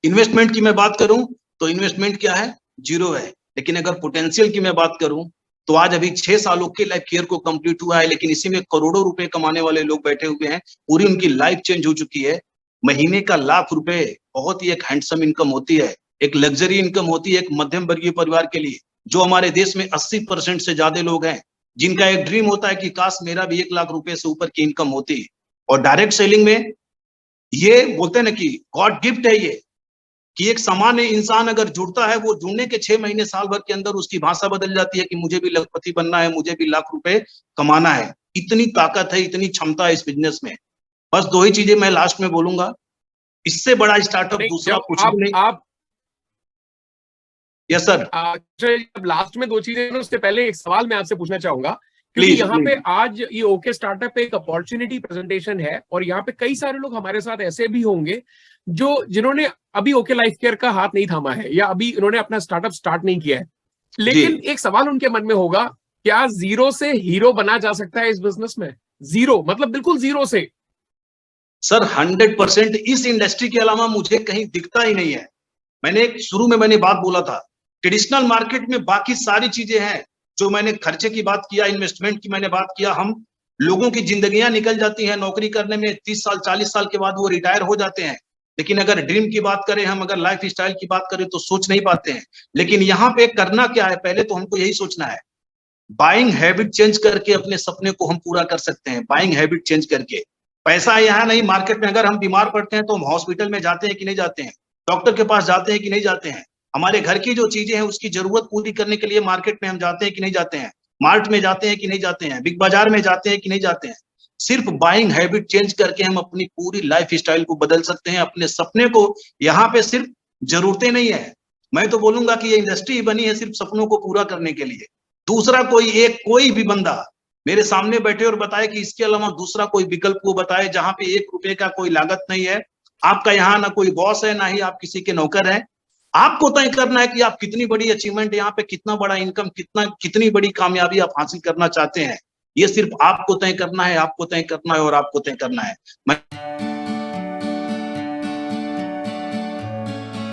C: इन्वेस्टमेंट की मैं बात करूं तो इन्वेस्टमेंट क्या है? 0 है। लेकिन अगर पोटेंशियल की मैं बात करूं तो आज अभी 6 सालों के लाइफ केयर को कंप्लीट हुआ है, लेकिन इसी में करोड़ों रुपए कमाने वाले लोग बैठे हुए हैं, पूरी उनकी लाइफ चेंज हो चुकी है। महीने का लाख रुपए बहुत ही एक हैंडसम इनकम होती है, एक लग्जरी इनकम होती है एक मध्यम वर्गीय परिवार के लिए। जो हमारे देश में 80% से ज्यादा लोग हैं जिनका एक ड्रीम होता है कि काश मेरा भी 1 लाख रुपए से ऊपर की इनकम होती। और डायरेक्ट सेलिंग में ये बोलते हैं ना कि गॉड गिफ्ट है ये, कि एक सामान्य इंसान अगर जुड़ता है, वो जुड़ने के 6 महीने, साल भर के अंदर उसकी भाषा बदल जाती है कि मुझे भी लखपति बनना है, मुझे भी लाख रुपए कमाना है। इतनी ताकत है, इतनी क्षमता है इस बिजनेस में। बस 2 ही चीजें मैं लास्ट में बोलूंगा, इससे बड़ा स्टार्टअप दूसरा कुछ भी नहीं।
A: आप
C: यस सर।
A: जब लास्ट में 2 चीजें, उससे पहले एक सवाल मैं आपसे पूछना चाहूंगा, क्योंकि
C: प्लीज
A: यहाँ पे आज ये ओके स्टार्टअप एक अपॉर्चुनिटी प्रेजेंटेशन है, और यहाँ पे कई सारे लोग हमारे साथ ऐसे भी होंगे जिन्होंने अभी ओके लाइफ केयर का हाथ नहीं थामा है, या अभी इन्होंने अपना स्टार्टअप स्टार्ट नहीं किया है। लेकिन एक सवाल उनके मन में होगा, क्या 0 से हीरो बना जा सकता है इस बिजनेस में? 0 मतलब बिल्कुल 0 से।
C: सर 100% इस इंडस्ट्री के अलावा मुझे कहीं दिखता ही नहीं है। मैंने शुरू में मैंने बात बोला था, ट्रेडिशनल मार्केट में बाकी सारी चीजें हैं, जो मैंने खर्चे की बात किया, इन्वेस्टमेंट की मैंने बात किया। हम लोगों की जिंदगियां निकल जाती हैं नौकरी करने में, 30 साल 40 साल के बाद वो रिटायर हो जाते हैं। लेकिन अगर ड्रीम की बात करें, हम अगर लाइफ स्टाइल की बात करें तो सोच नहीं पाते हैं। लेकिन यहाँ पे करना क्या है, पहले तो हमको यही सोचना है, बाइंग हैबिट चेंज करके अपने सपने को हम पूरा कर सकते हैं। बाइंग हैबिट चेंज करके, पैसा यहाँ नहीं, मार्केट में अगर हम बीमार पड़ते हैं तो हम हॉस्पिटल में जाते हैं कि नहीं जाते हैं, डॉक्टर के पास जाते हैं कि नहीं जाते हैं। हमारे घर की जो चीजें हैं उसकी जरूरत पूरी करने के लिए मार्केट में हम जाते हैं कि नहीं जाते हैं, मार्ट में जाते हैं कि नहीं जाते हैं, बिग बाजार में जाते हैं कि नहीं जाते हैं। सिर्फ बाइंग हैबिट चेंज करके हम अपनी पूरी लाइफ स्टाइल को बदल सकते हैं। अपने सपने को, यहाँ पे सिर्फ जरूरतें नहीं है, मैं तो बोलूंगा कि ये इंडस्ट्री बनी है सिर्फ सपनों को पूरा करने के लिए। दूसरा कोई भी बंदा मेरे सामने बैठे और बताए कि इसके अलावा दूसरा कोई विकल्प वो बताए जहां पे 1 रुपए का कोई लागत नहीं है, आपका यहाँ ना कोई बॉस है ना ही आप किसी के नौकर हैं। आपको तय करना है कि आप कितनी बड़ी अचीवमेंट, यहाँ पे कितना बड़ा इनकम, कितनी बड़ी कामयाबी आप हासिल करना चाहते हैं। ये सिर्फ आपको तय करना है, आपको तय करना है और आपको तय करना है। मैं